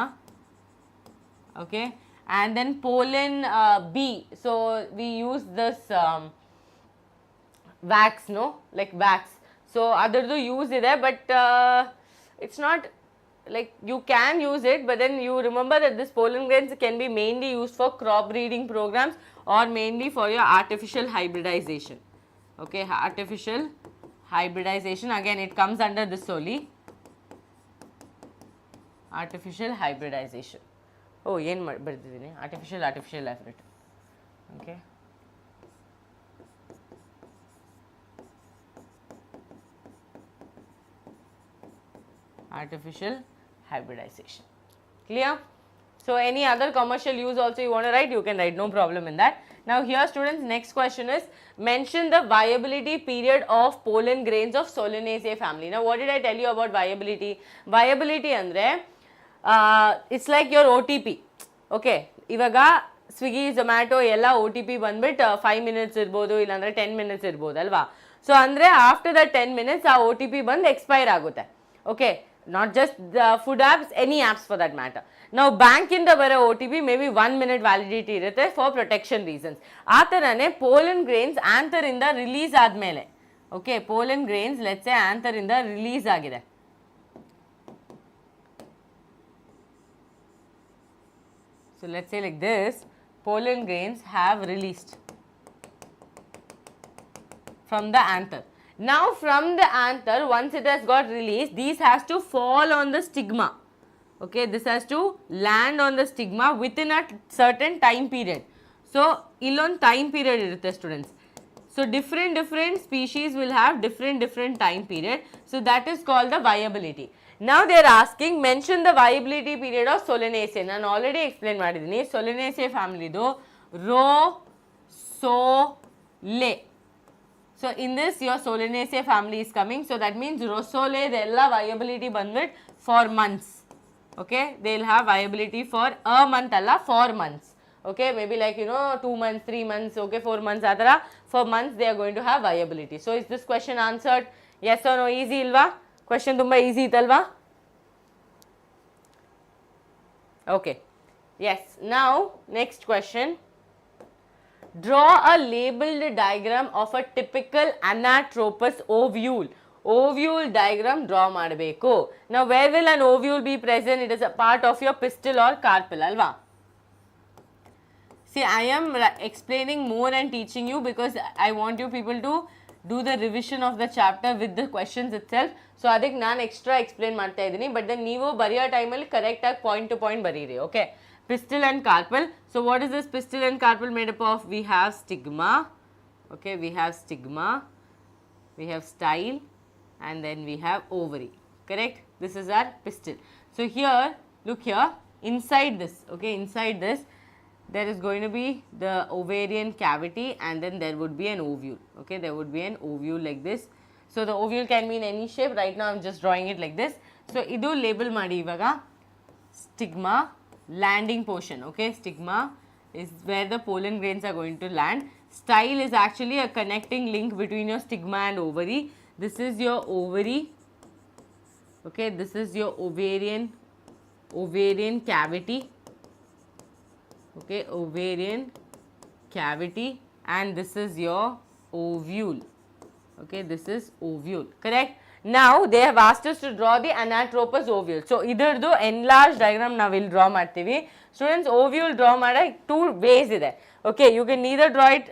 Okay, and then pollen bee, so we use this wax, no like wax. So ಅದರದ್ದು use ಇದೆ, but it's not like you can use it, but then you remember that this pollen grains can be mainly used for crop breeding programs or mainly for your artificial hybridization. Okay, artificial hybridization, again it comes under this only, artificial hybridization. Oh, yen bardidini artificial hybrid. Okay, artificial hybridization. Clear? So any other commercial use also you want to write, you can write, no problem in that. Now here students, next question is mention the viability period of pollen grains of Solanaceae family. Now what did I tell you about viability? Viability andre it's like your OTP. Okay, ivaga Swiggy, Zomato ಎಲ್ಲ OTP ಬಂದ್ಬಿಟ್ಟು 5 minutes ಇರ್ಬೋದು, ಇಲ್ಲಾಂದ್ರೆ 10 minutes ಇರ್ಬೋದು ಅಲ್ವಾ. So ಅಂದರೆ after the 10 minutes ಆ OTP ಬಂದು expire ಆಗುತ್ತೆ. Okay, not just the food apps, any apps for that matter. Now bank ಇಂದ ಬರೋ OTP maybe 1 minute validity ಇರುತ್ತೆ for protection reasons. ಆ ಥರನೇ pollen grains anther ಇಂದ ರಿಲೀಸ್ ಆದಮೇಲೆ, okay, pollen grains let's say anther ಇಂದ release ಆಗಿದೆ. So let's say like this, pollen grains have released from the anther. Now from the anther, once it has got released, these has to fall on the stigma. Okay, this has to land on the stigma within a certain time period. So illon time period irutte students. So different species will have different time period. So that is called the viability. Now they are asking mention the viability period of Solanaceae. ನಾನು already explain ಮಾಡಿದ್ದೀನಿ. Solanaceae ಫ್ಯಾಮಿಲಿದು ರೋಸೋಲೆ. So in this your Solanaceae family is coming. So that means rosole ಇದೆಲ್ಲ viability ಬಂದ್ಬಿಟ್ಟು for months. Okay, they will have viability for a month ಅಲ್ಲ, for months. Okay, maybe like 2 months, 3 months, okay, 4 months ಆ ಥರ for months they are going to have viability. So is this question answered? Yes or no? Easy ಇಲ್ವಾ? Question ತುಂಬ easy ಇತ್ತಲ್ವಾ? Okay, yes. Now next question. Draw a labeled diagram of a typical Anatropous ovule. Ovule diagram draw ಮಾಡಬೇಕು. Now where will an ovule be present? It is a part of your pistil or carpel alva. See, I am explaining more and teaching you because I want you people to do the revision of the chapter with the questions itself. So ಅದಕ್ಕೆ ನಾನು extra explain ಮಾಡ್ತಾ ಇದ್ದೀನಿ, but then ನೀವು ಬರೆಯೋ ಟೈಮಲ್ಲಿ ಕರೆಕ್ಟಾಗಿ point to point ಬರೀರಿ. Okay, pistil and carpel. So what is this pistil and carpel made up of? We have stigma. Okay, we have stigma, we have style, and then we have ovary. Correct? This is our pistil. So here, look here, inside this, okay, inside this, there is going to be the ovarian cavity, and then there would be an ovule, okay, there would be an ovule like this. So the ovule can be in any shape. Right now I am just drawing it like this. So idu label ಮಾಡಿ ಇವಾಗ stigma, landing portion, okay, stigma is where the pollen grains are going to land. Style is actually a connecting link between your stigma and ovary. This is your ovary, okay, this is your ovarian cavity, okay, ovarian cavity, and this is your ovule, okay, this is ovule, correct. Now they have asked us to draw the Anatropous ovule. So idardu enlarged diagram now will draw ಮಾಡ್ತೀವಿ. Students, ovule draw ಮಾಡಕ್ಕೆ two ways ಇದೆ. Okay, you can either draw it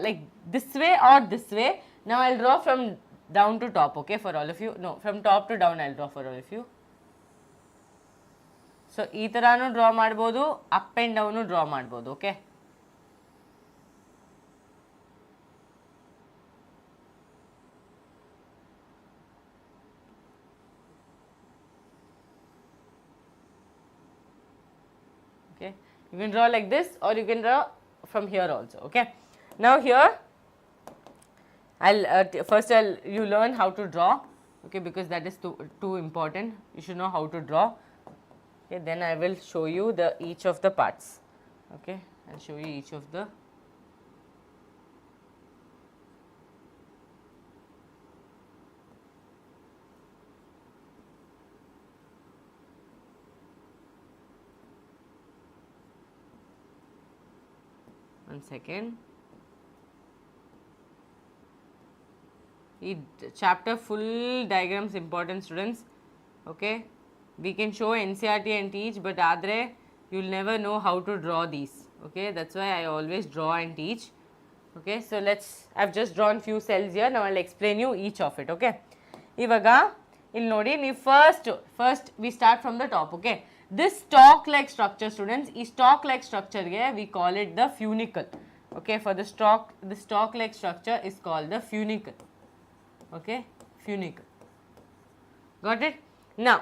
like this way or this way. Now I'll draw from down to top, okay, for all of you. No, from top to down I'll draw for all of you. So ಈ ತರಾನು draw ಮಾಡಬಹುದು, up and down draw ಮಾಡಬಹುದು, okay. Okay, you can draw like this or you can draw from here also, okay. Now here first you learn how to draw, okay, because that is too important. You should know how to draw, okay. Then I will show you each of the parts, okay. I'll show you each of the one second. Chapter full diagrams important, students, okay. We can show NCERT and teach, but adre you will never know how to draw these, okay. That's why I always draw and teach, okay. So I've just drawn few cells here. Now I'll explain you each of it, okay. Ivaga ಇಲ್ಲಿ ನೋಡಿ, ನೀವು first we start from the top, okay. This stalk like structure, students, ಈ stalk like structure ಗೆ we call it the funicle, okay. For the stalk like structure is called the funicle, okay, funicle. Got it? Now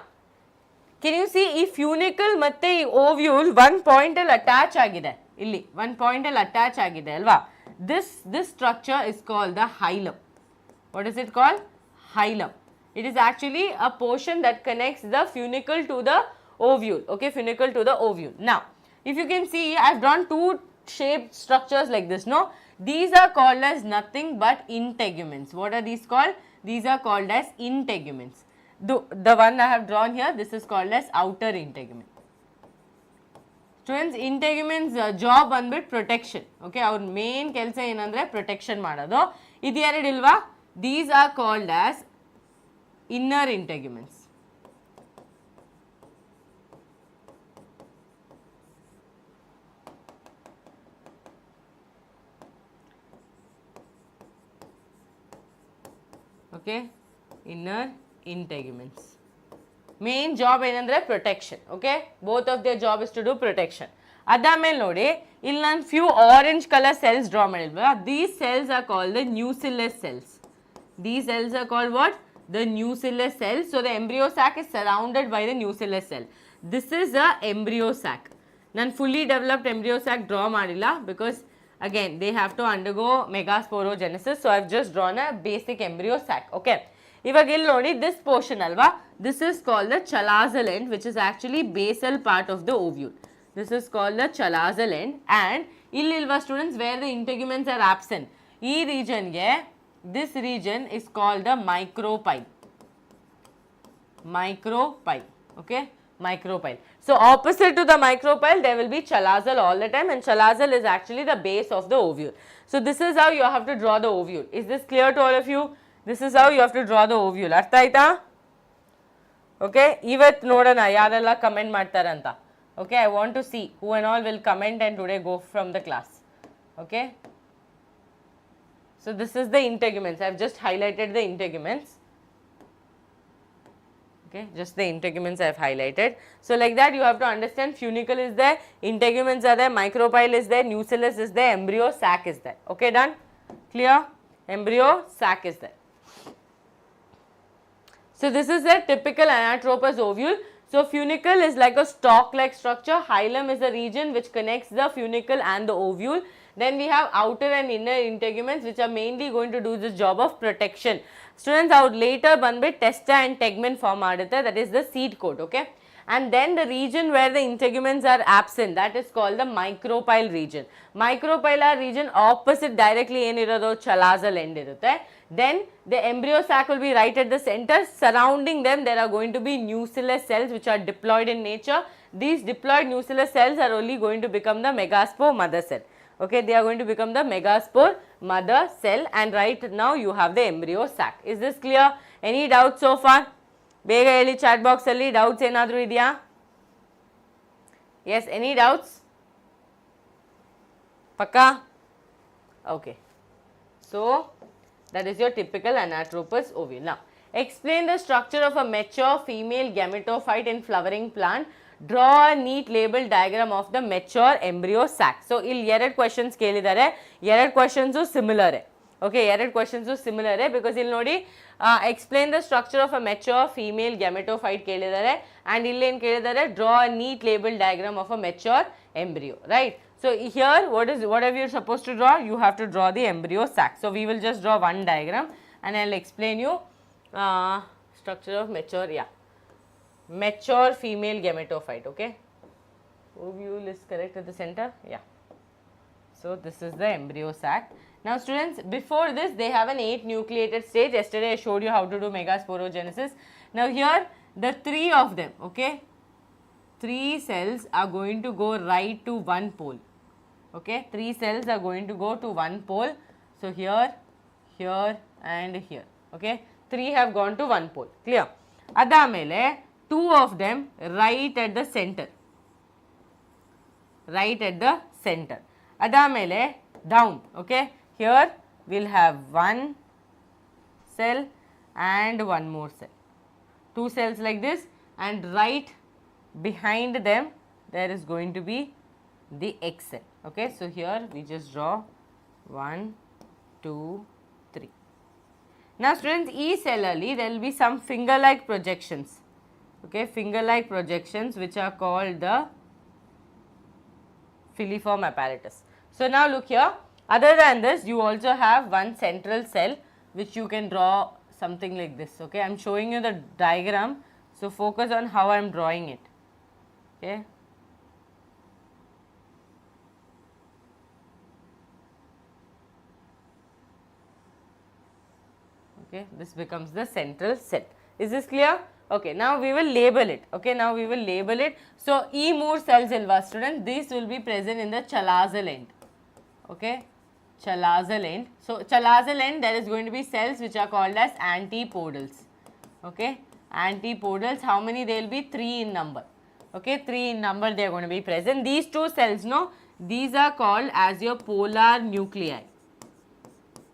can you see ಈ funicle ಮತ್ತೆ ಈ ovule one point ಅಲ್ಲಿ attach ಆಗಿದೆ, ಇಲ್ಲಿ one point ಅಲ್ಲಿ attach ಆಗಿದೆ ಅಲ್ವಾ. This structure is called the hilum. What is it called? Hilum. It is actually a portion that connects the funicle to the ovule, okay, funicle to the ovule. Now if you can see, I have drawn two shaped structures like this, no. These are called as nothing but integuments. What are these called? These are called as integuments. The one I have drawn here, this is called as outer integument. Students, integuments job ಬಂದ್ಬಿಟ್ಟು protection, okay. Our main ಕೆಲಸ ಏನಂದ್ರೆ protection ಮಾಡೋದು. ಇದು ಎರಡು ಇಲ್ವಾ? These are called as inner integuments. Okay, inner integuments. Main job ಏನಂದ್ರೆ protection, okay. Both of their job is to do protection. ಅದಾದ್ಮೇಲೆ ನೋಡಿ, ಇಲ್ಲಿ ನಾನು few orange color cells draw ಮಾಡಿಲ್ವಾ. These cells are called the nucleus cells. These cells are called what? The nucleus cells. So the embryo sac is surrounded by the nucleus cell. This is a embryo sac. ನಾನು fully developed embryo sac draw ಮಾಡಿಲ್ಲ because again they have to undergo Microsporogenesis. So I have just drawn a basic embryo sac, okay. ಇವಾಗ ಇಲ್ಲಿ ನೋಡಿ, this portion ಅಲ್ವಾ, this is called the chalazal end, which is actually basal part of the ovule. This is called the chalazal end. And ಇಲ್ಲಿ ಇಲ್ವಾ students, where the integuments are absent, ಈ region ಗೆ, this region is called the micropyle. Micropyle, okay, micropyle. So opposite to the micropyle there will be chalazal all the time, and chalazal is actually the base of the ovule. So this is how you have to draw the ovule. Is this clear to all of you? This is how you have to draw the ovule. ಅರ್ಥ ಆಯ್ತಾ? Okay, ಇವತ್ತು ನೋಡೋಣ ಯಾರೆಲ್ಲ comment ಮಾಡ್ತಾರಂತ. Okay, I want to see who and all will comment and today go from the class. Okay, so this is the integuments. I have just highlighted the integuments. Okay, just the integuments I have highlighted. So like that you have to understand, funicle is there, integuments are there, micropyle is there, nucleus is there, embryo sac is there. Okay, done? Clear? Embryo sac is there. So this is a typical Anatropous ovule. So funicle is like a stalk-like structure. Hilum is the region which connects the funicle and the ovule. Then we have outer and inner integuments which are mainly going to do this job of protection. Students, out later banbit testa and tegmen form adutte, that is the seed coat, okay. And then the region where the integuments are absent, that is called the micropyle region. Micropylar region opposite directly enirodo chalazal end irutte. Then the embryo sac will be right at the center. Surrounding them there are going to be nucleus cells which are diploid in nature. These diploid nucleus cells are only going to become the megaspore mother cell. Okay, they are going to become the megaspore mother cell, and right now you have the embryo sac. Is this clear? Any doubts so far? ಬೇಗ ಹೇಳಿ chat ಬಾಕ್ಸಲ್ಲಿ doubts ಏನಾದರೂ ಇದೆಯಾ? Yes, any doubts? ಪಕ್ಕಾ? Okay. So that is your typical Anatropous ovule. Now, explain the structure of a mature female gametophyte in flowering plant. Draw a neat label diagram of the mature embryo sac. So, ಇಲ್ಲಿ ಎರಡು questions ಕೇಳಿದ್ದಾರೆ, ಎರಡು questions ಸಿಮಿಲರೇ. Okay, ಎರಡು questions ಸಿಮಿಲರೇ, because ಇಲ್ಲಿ ನೋಡಿ explain the structure of a mature female gametophyte ಕೇಳಿದ್ದಾರೆ, ಆ್ಯಂಡ್ ಇಲ್ಲೇನು ಕೇಳಿದ್ದಾರೆ, draw a neat label diagram of a mature embryo, right? So here whatever you're supposed to draw, you have to draw the embryo sac. So we will just draw one diagram and I'll explain you structure of mature female gametophyte, okay? Ovule is correct at the center, yeah. So this is the embryo sac. Now students, before this they have an 8 nucleated stage. Yesterday I showed you how to do Microsporogenesis. Now here the 3 of them, okay, 3 cells are going to go right to one pole, okay, 3 cells are going to go to one pole. So here, here and here, okay, 3 have gone to one pole, clear? Adamele 2 of them right at the center, right at the center. Adamele down, okay, here we'll have one cell and one more cell, 2 cells like this, and right behind them there is going to be the egg cell, okay. So here we just draw 1, 2, 3. Now students, each cell ali there will be some finger like projections, okay, finger like projections which are called the Filiform apparatus. So now look here, other than this you also have one central cell which you can draw something like this, okay. I am showing you the diagram, so focus on how I am drawing it, okay. Okay, this becomes the central cell. Is this clear? Okay, now we will label it, okay, now we will label it. So E more cells ilva students, these will be present in the chalazal end, okay, chalazal end. So chalazal end there is going to be cells which are called as antipodals, okay, antipodals. How many? They will be 3 in number, okay, 3 in number they are going to be present. These 2 cells, no, these are called as your polar nuclei.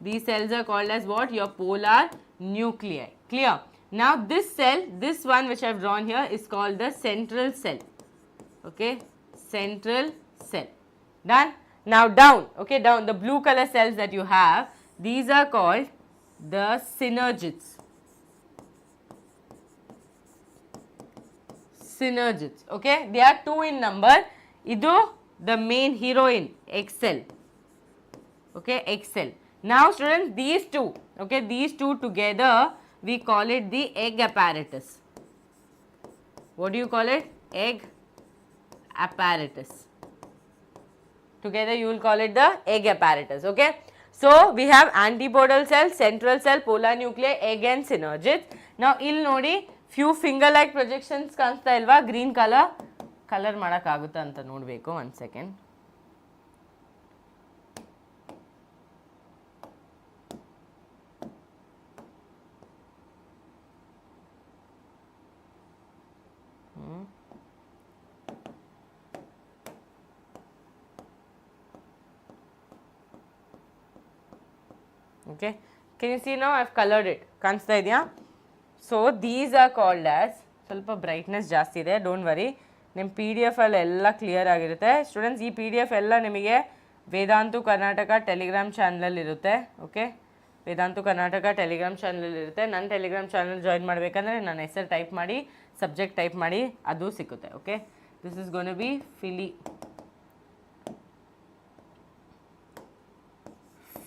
These cells are called as what? Your polar nuclei, clear? Now this cell, this one which I have drawn here is called the central cell, okay, central cell. Done? Now down, okay, down the blue color cells that you have, these are called the synergids. Synergids, okay, they are 2 in number. Idu the main heroine, egg cell, okay, egg cell. Now students, these 2, okay, these 2 together we call it the egg apparatus. What do you call it? Egg apparatus. Together you will call it the egg apparatus, okay. So we have antipodal cell, central cell, polar nuclei, egg and synergids. Now ಇಲ್ಲಿ ನೋಡಿ few finger like projections ಕಾಣಿಸ್ತಾ ಇಲ್ವಾ? Green color ಮಾಡೋಕ್ಕಾಗುತ್ತಾ ಅಂತ ನೋಡಬೇಕು, 1 second. Okay, can you see now I have colored it? ಕಾಣಿಸ್ತಾ ಇದೆಯಾ? So these are called as, ಸ್ವಲ್ಪ brightness ಜಾಸ್ತಿ ಇದೆ, don't worry, ನಿಮ್ಮ PDF ಅಲ್ಲಿ ಎಲ್ಲ ಕ್ಲಿಯರ್ ಆಗಿರುತ್ತೆ ಸ್ಟೂಡೆಂಟ್ಸ್. ಈ PDF ಎಲ್ಲ ನಿಮಗೆ ವೇದಾಂತು ಕರ್ನಾಟಕ ಟೆಲಿಗ್ರಾಮ್ ಚಾನಲಲ್ಲಿ ಇರುತ್ತೆ, ಓಕೆ, ವೇದಾಂತು ಕರ್ನಾಟಕ ಟೆಲಿಗ್ರಾಮ್ ಚಾನಲಲ್ಲಿ ಇರುತ್ತೆ. ನನ್ನ ಟೆಲಿಗ್ರಾಮ್ ಚಾನಲ್ ಜಾಯಿನ್ ಮಾಡಬೇಕಂದ್ರೆ ನನ್ನ ಹೆಸರು ಟೈಪ್ ಮಾಡಿ ಸಬ್ಜೆಕ್ಟ್ ಟೈಪ್ ಮಾಡಿ ಅದು ಸಿಕ್ಕುತ್ತೆ. Okay, this is going to be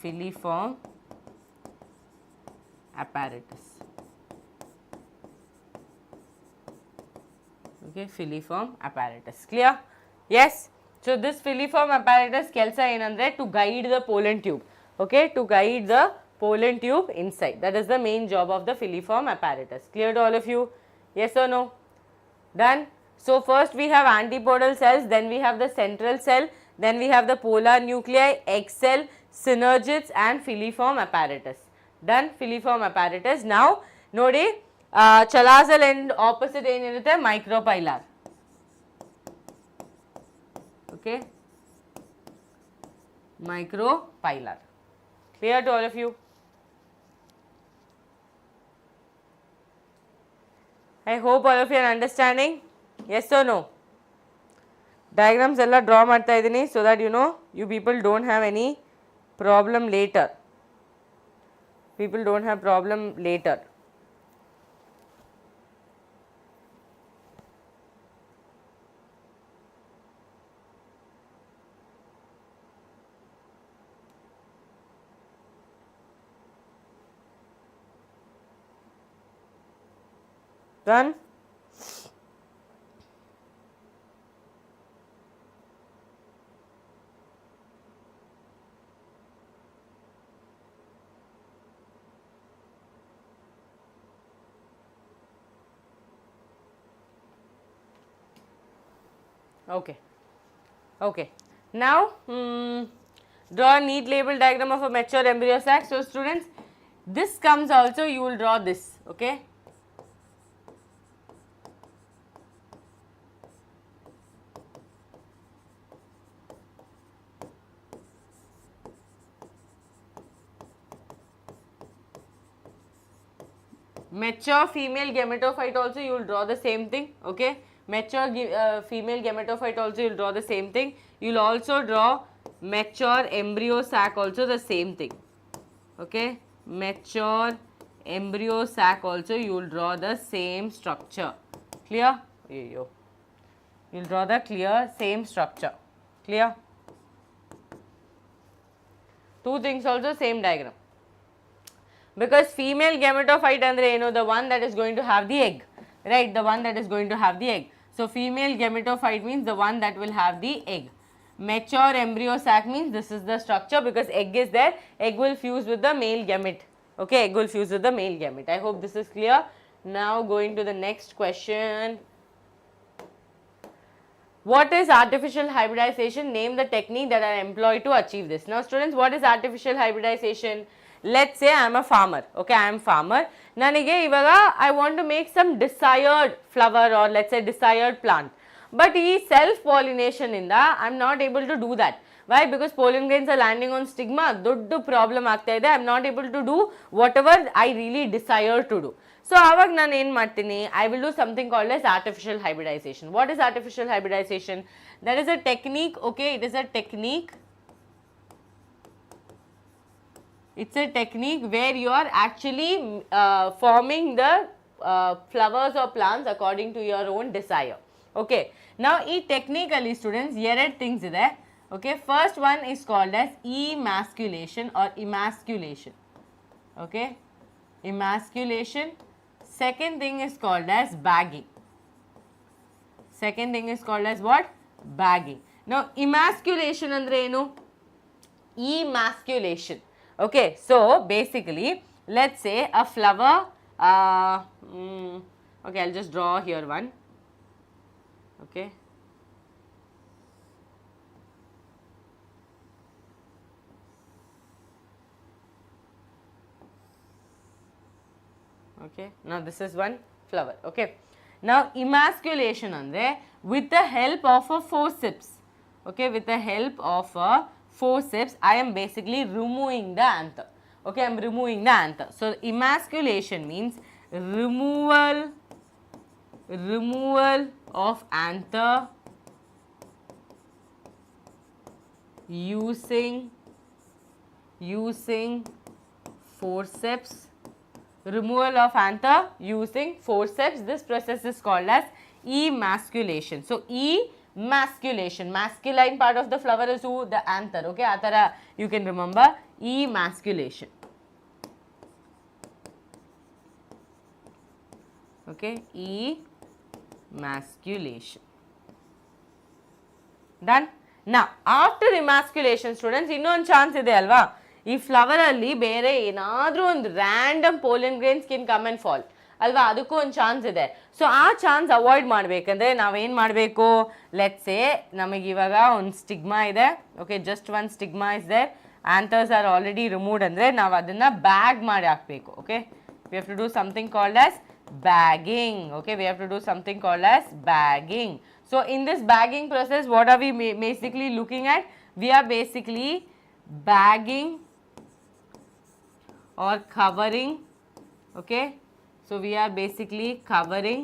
filiform apparatus. Okay, filiform apparatus. Clear? Yes. So this filiform apparatus kelsa enandre to guide the pollen tube. Okay, to guide the pollen tube inside. That is the main job of the filiform apparatus. Clear to all of you? Yes or no? Done. So first we have antipodal cells, then we have the central cell, then we have the polar nuclei, egg cell, synergids and filiform apparatus. Done. Filiform apparatus. Now ನೋಡಿ chalazal end opposite ಏನಿರುತ್ತೆ micropylar. Okay, micropylar. Clear to all of you? I hope all of you are understanding. Yes or no? Diagrams ella draw ಮಾಡ್ತಾ ಇದೀನಿ so that you people don't have any problem later. People don't have problem later. Done? Okay. Okay. Now, draw a neat label diagram of a mature embryo sac. So, students, this comes also, you will draw this. Okay. Mature female gametophyte also you will draw the same thing. Okay. Mature female gametophyte also you will draw the same thing. You will also draw mature embryo sac also the same thing. Okay. Mature embryo sac also you will draw the same structure. Clear? You will draw the same structure. Clear? Two things also same diagram. Because female gametophyte andre the one that is going to have the egg, right? The one that is going to have the egg. So female gametophyte means the one that will have the egg. Mature embryo sac means this is the structure because egg is there. Egg will fuse with the male gamete. Okay, egg will fuse with the male gamete. I hope this is clear. Now going to the next question. What is artificial hybridization? Name the technique that are employed to achieve this. Now students, what is artificial hybridization? Let's say I am a farmer. Okay, I am farmer. Nanige ivaga I want to make some desired flower or let's say desired plant. But ee self pollination inda I am not able to do that. Why? Because pollen grains are landing on stigma. Doddu problem aagta ide. I am not able to do whatever I really desire to do. So avag nan en martini, I will do something called as artificial hybridization. What is artificial hybridization? That is a technique. Okay, it is a technique. It's a technique where you are actually forming the flowers or plants according to your own desire. Okay. Now, this technically students, ಎರಡು things ಇದೆ. Okay. First one is called as emasculation or emasculation. Okay. Emasculation. Second thing is called as bagging. Second thing is called as what? Bagging. Now, emasculation andre enu? Emasculation. Okay, so basically, let's say a flower, okay, I'll just draw here one, okay. Okay, now this is one flower, okay. Now, emasculation andre with the help of a forceps, okay, with the help of a forceps, I am basically removing the anther. Okay, I am removing the anther. So, emasculation means removal of anther using forceps removal of anther using forceps. This process is called as emasculation. So, emasculation, masculine part of the flower is who? The anther. Okay, atara you can remember, emasculation. Okay, emasculation. Done. Now, after emasculation, students, ಇನ್ನೊಂದು chance ಇದೆ ಅಲ್ವಾ, ಈ flower ಅಲ್ಲಿ ಬೇರೆ ಏನಾದರೂ ಒಂದು random pollen grains can come and fall ಅಲ್ವಾ, ಅದಕ್ಕೂ ಒಂದು ಚಾನ್ಸ್ ಇದೆ. ಸೊ ಆ ಚಾನ್ಸ್ ಅವಾಯ್ಡ್ ಮಾಡಬೇಕಂದ್ರೆ ನಾವೇನು ಮಾಡಬೇಕು, ಲೆಟ್ಸ್ ಸೇ ನಮಗೆ ಇವಾಗ ಒಂದು ಸ್ಟಿಗ್ಮಾ ಇದೆ, okay, just one stigma is there, anthers are already removed ಅಂದರೆ ನಾವು ಅದನ್ನು ಬ್ಯಾಗ್ ಮಾಡಿ ಹಾಕಬೇಕು. Okay, we have to do something called as bagging. Okay, we have to do something called as bagging. So in this bagging process, what are we basically looking at? We are basically bagging or covering. Okay, so we are basically covering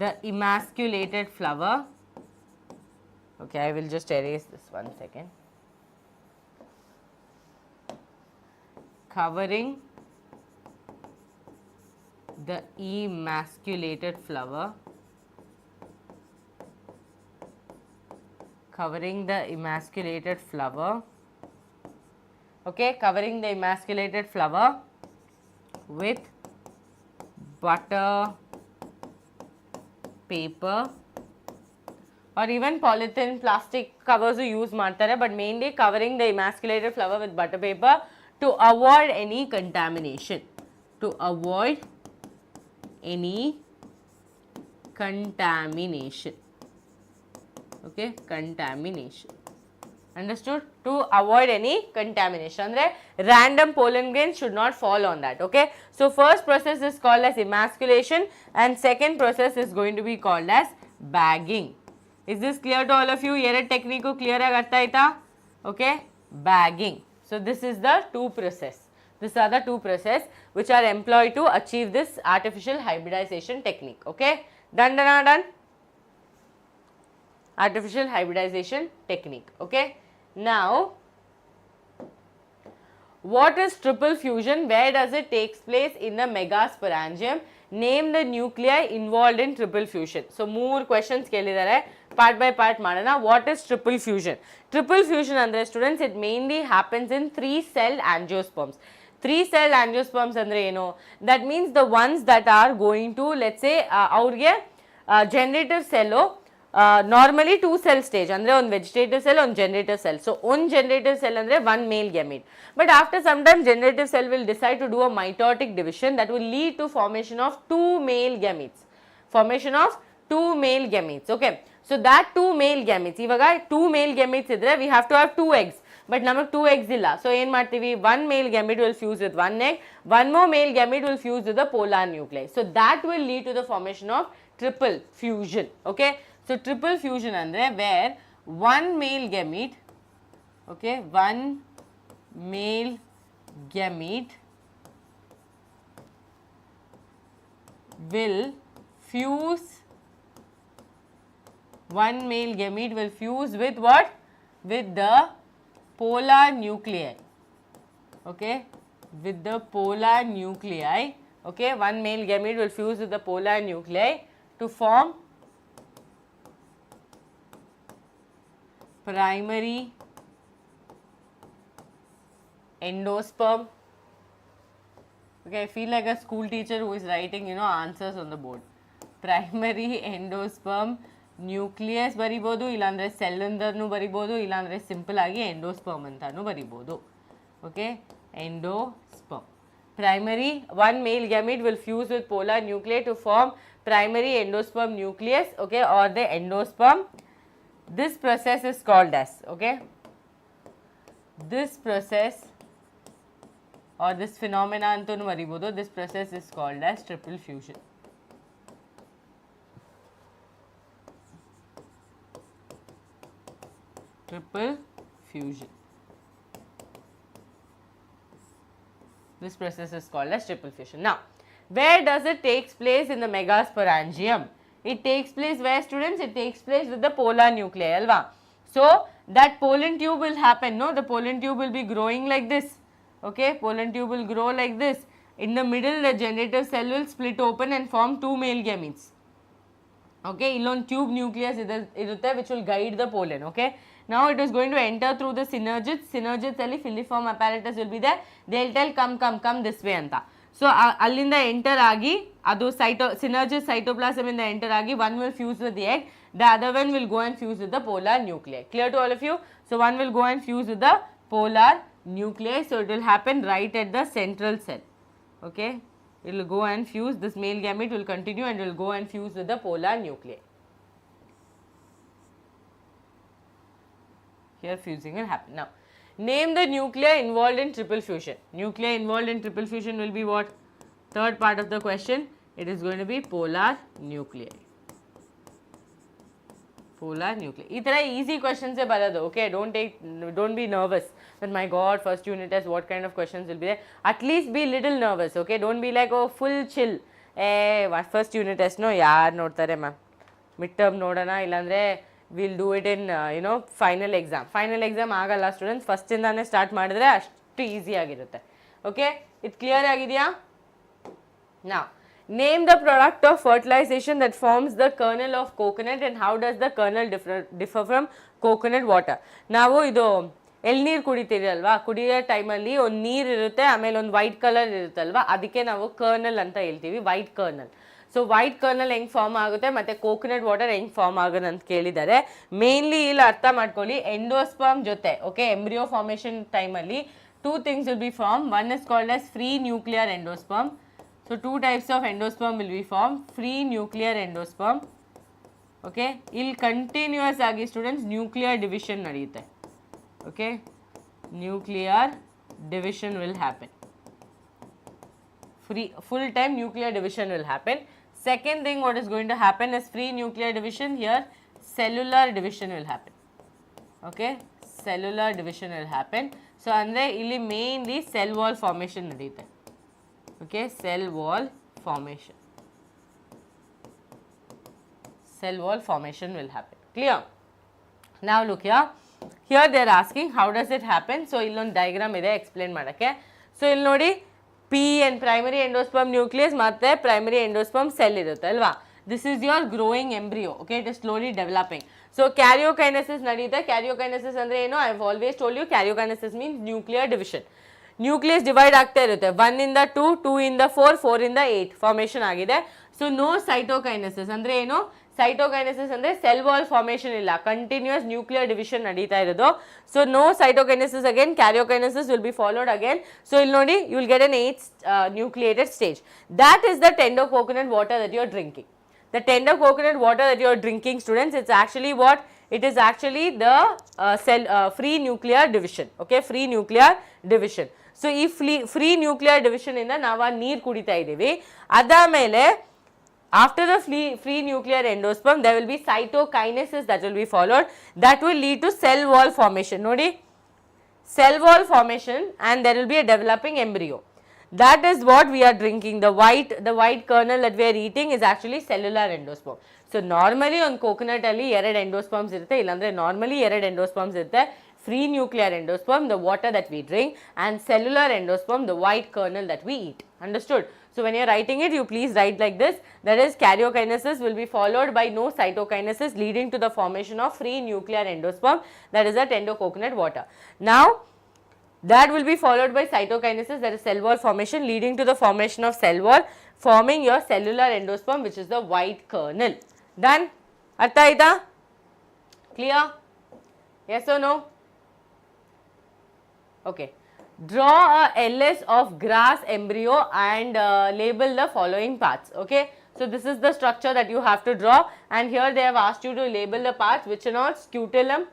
the emasculated flower. Okay, I will just erase this 1 second. Covering the emasculated flower, covering the emasculated flower. Okay, covering the emasculated flower with butter paper or even polythene plastic covers use ಮಾಡ್ತಾರೆ, but mainly covering the emasculated flower with butter paper to avoid any contamination, to avoid any contamination. Okay, contamination. Understood? To avoid any contamination. Andre random pollen grains should not fall on that. Okay, so first process is called as emasculation and second process is going to be called as bagging. Is this clear to all of you? Erad technique clear ಆಗಿ ಅರ್ಥ ಆಯ್ತಾ? Okay, bagging. So this is the two process. These are the two process which are employed to achieve this artificial hybridization technique. Okay, done. Artificial hybridization technique. Okay, now what is triple fusion? Where does it takes place? In the Microsporangium. Name the nuclei involved in triple fusion. So more questions ಕೇಳಿದ್ದಾರೆ, part by part ಮಾಡೋಣ. What is triple fusion? Triple fusion andre students, it mainly happens in 3-celled angiosperms. 3-celled angiosperms andre ಏನು? That means the ones that are going to, let's say, ಅವ್ರಿಗೆ generative cell normally 2 cell stage ಅಂದರೆ ಒಂದು vegetative cell, ಒಂದು generative cell. So ಒಂದು generative cell ಅಂದರೆ 1 male gamete, but after some time generative cell will decide to do a mitotic division that will lead to formation of 2 male gametes. Formation of 2 male gametes. Okay, so that 2 male gametes, ಇವಾಗ 2 male gametes ಇದ್ರೆ we have to have 2 eggs, but ನಮಗೆ 2 eggs ಇಲ್ಲ. So ಏನು ಮಾಡ್ತೀವಿ, 1 male gamete will fuse with 1 egg, 1 more male gamete will fuse with the polar nuclei. So that will lead to the formation of triple fusion. Okay, so triple fusion andre where 1 male gamete, okay, 1 male gamete will fuse, 1 male gamete will fuse with what? With the polar nuclei. Okay, with the polar nuclei. Okay, 1 male gamete will fuse with the polar nuclei to form primary endosperm. Okay, I feel like a school teacher who is writing, answers on the board. Primary endosperm nucleus ಬರಿಬೋದು, ಇಲ್ಲಾಂದರೆ cell ಅಂದರ್ನು ಬರಿಬೋದು, ಇಲ್ಲಾಂದರೆ simple ಆಗಿ endosperm ಅಂತಾನು ಬರಿಬೋದು. Okay, endosperm. Primary 1 male gamete will fuse with polar nuclei to form primary endosperm nucleus, okay, or the endosperm. This process is called as, okay, this process or this phenomena antonu maribodu, this process is called as triple fusion. Triple fusion. This process is called as triple fusion. Now, where does it takes place in the Microsporangium? It takes place where, students? It takes place with the polar nuclei, alva. So that pollen tube will happen, no? The pollen tube will be growing like this. Okay, pollen tube will grow like this. In the middle, the generative cell will split open and form 2 male gametes. Okay, illon tube nucleus irutte which will guide the pollen. Okay, now it is going to enter through the synergids alli filiform apparatus will be there. They'll tell come this way anta. So allinda enter agi adu synergid cytoplasm inda enter agi, one will fuse with the egg, the other one will go and fuse with the polar nuclei. Clear to all of you? So one will go and fuse with the polar nuclei, so it will happen right at the central cell. Okay, it will go and fuse, this male gamete will continue and will go and fuse with the polar nuclei. Here fusing will happen. Now, name the nuclei involved in triple fusion. Nuclei involved in triple fusion will be what? Third part of the question, it is going to be polar nuclei. Polar nuclei. These are easy questions. Okay, don't be nervous that my god, first unit test, what kind of questions will be there. At least be little nervous. Okay, don't be like, oh, full chill. First unit test, no, yaar, nodtare ma'am. Midterm nodana, illandre we'll do it in final exam. Final exam agalla students, first indane start madidre ashtu easy agirutte. Okay, it clear agidiya? Now, name the product of fertilization that forms the kernel of coconut and how does the kernel differ from coconut water. ನಾವು ಇದು ಎಳ್ನೀರು ಕುಡಿತೀರಿ ಅಲ್ವಾ, ಕುಡಿಯೋ ಟೈಮಲ್ಲಿ ಒಂದು ನೀರು ಇರುತ್ತೆ, ಆಮೇಲೆ ಒಂದು ವೈಟ್ ಕಲರ್ ಇರುತ್ತಲ್ವಾ, ಅದಕ್ಕೆ ನಾವು ಕರ್ನಲ್ ಅಂತ ಹೇಳ್ತೀವಿ, white kernel. So white kernel ಹೆಂಗೆ ಫಾರ್ಮ್ ಆಗುತ್ತೆ ಮತ್ತು ಕೋಕೋನಟ್ ವಾಟರ್ ಹೆಂಗೆ ಫಾರ್ಮ್ ಆಗೋದು ಅಂತ ಕೇಳಿದ್ದಾರೆ. ಮೇನ್ಲಿ ಇಲ್ಲಿ ಅರ್ಥ ಮಾಡ್ಕೊಳ್ಳಿ, ಎಂಡೋಸ್ಪರ್ಮ್ ಜೊತೆ ಓಕೆ ಎಂಬ್ರಿಯೋ ಫಾರ್ಮೇಷನ್ ಟೈಮಲ್ಲಿ 2 things will be formed. One is called as free nuclear endosperm. So 2 types of endosperm will be formed, free nuclear endosperm. Okay, ಇಲ್ಲಿ ಕಂಟಿನ್ಯೂಸ್ ಆಗಿ ಸ್ಟೂಡೆಂಟ್ಸ್ ನ್ಯೂಕ್ಲಿಯರ್ ಡಿವಿಷನ್ ನಡೆಯುತ್ತೆ. Okay, nuclear division will happen. Full time nuclear division will happen. Second thing what is going to happen is free nuclear division, here cellular division will happen. Okay, cellular division will happen. So andre illi mainly cell wall formation ನಡೆಯುತ್ತೆ. Okay, cell wall formation. Cell wall formation will happen. Clear? Now look here. Here they are asking how does it happen. So illon diagram ide explain ಮಾಡಕ್ಕೆ. So ಇಲ್ಲಿ ನೋಡಿ P and primary endosperm nucleus ಮತ್ತೆ primary endosperm cell ಇರುತ್ತೆ ಅಲ್ವಾ. This is your growing embryo. Okay, it is slowly developing. So karyokinesis ನಡೆಯುತ್ತೆ. Karyokinesis ಅಂದ್ರೆ ಏನು? I have always told you karyokinesis means nuclear division. Nucleus divide ಆಗ್ತಾ ಇರುತ್ತೆ, 1 ಇಂದ 2, 2 ಇಂದ 4, 4 ಇಂದ 8 ಫಾರ್ಮೇಷನ್ ಆಗಿದೆ. ಸೊ ನೋ ಸೈಟೋಕೈನೆಸಿಸ್ ಅಂದರೆ ಏನು? ಸೈಟೋಕೈನೆಸಿಸ್ ಅಂದರೆ ಸೆಲ್ ವಾಲ್ ಫಾರ್ಮೇಷನ್ ಇಲ್ಲ, ಕಂಟಿನ್ಯೂಸ್ ನ್ಯೂಕ್ಲಿಯರ್ ಡಿವಿಷನ್ ನಡೀತಾ ಇರೋದು. So no cytokinesis again, karyokinesis will be followed again. So ಇಲ್ಲಿ ನೋಡಿ you will get an 8 nucleated stage. That is the tender coconut water that you are drinking. The tender coconut water that you are drinking, students, it's actually what? It is actually the free nuclear division. Okay, free nuclear division. So if free nuclear division inda ನಾವು ನೀರು ಕುಡಿತಾ ಇದ್ದೀವಿ, ಅದಾದಮೇಲೆ after the free nuclear endosperm there will be cytokinesis that will be followed, that will lead to cell wall formation. ನೋಡಿ, cell wall formation and there will be a developing embryo. That is what we are drinking. The white kernel that we are eating is actually cellular endosperm. So normally on coconut alli 2 endosperms irutte, illandre normally 2 endosperms irutte. Free nuclear endosperm, the water that we drink, and cellular endosperm, the white kernel that we eat. Understood? So when you are writing it, you please write like this. That is, karyokinesis will be followed by no cytokinesis, leading to the formation of free nuclear endosperm. That is the tender coconut water. Now that will be followed by cytokinesis, that is cell wall formation, leading to the formation of cell wall, forming your cellular endosperm, which is the white kernel. Done? Artha aita? Clear? Yes or no? Okay. Draw a LS of grass embryo and label the following parts. Okay. So this is the structure that you have to draw, and here they have asked you to label the parts, which are not scutellum.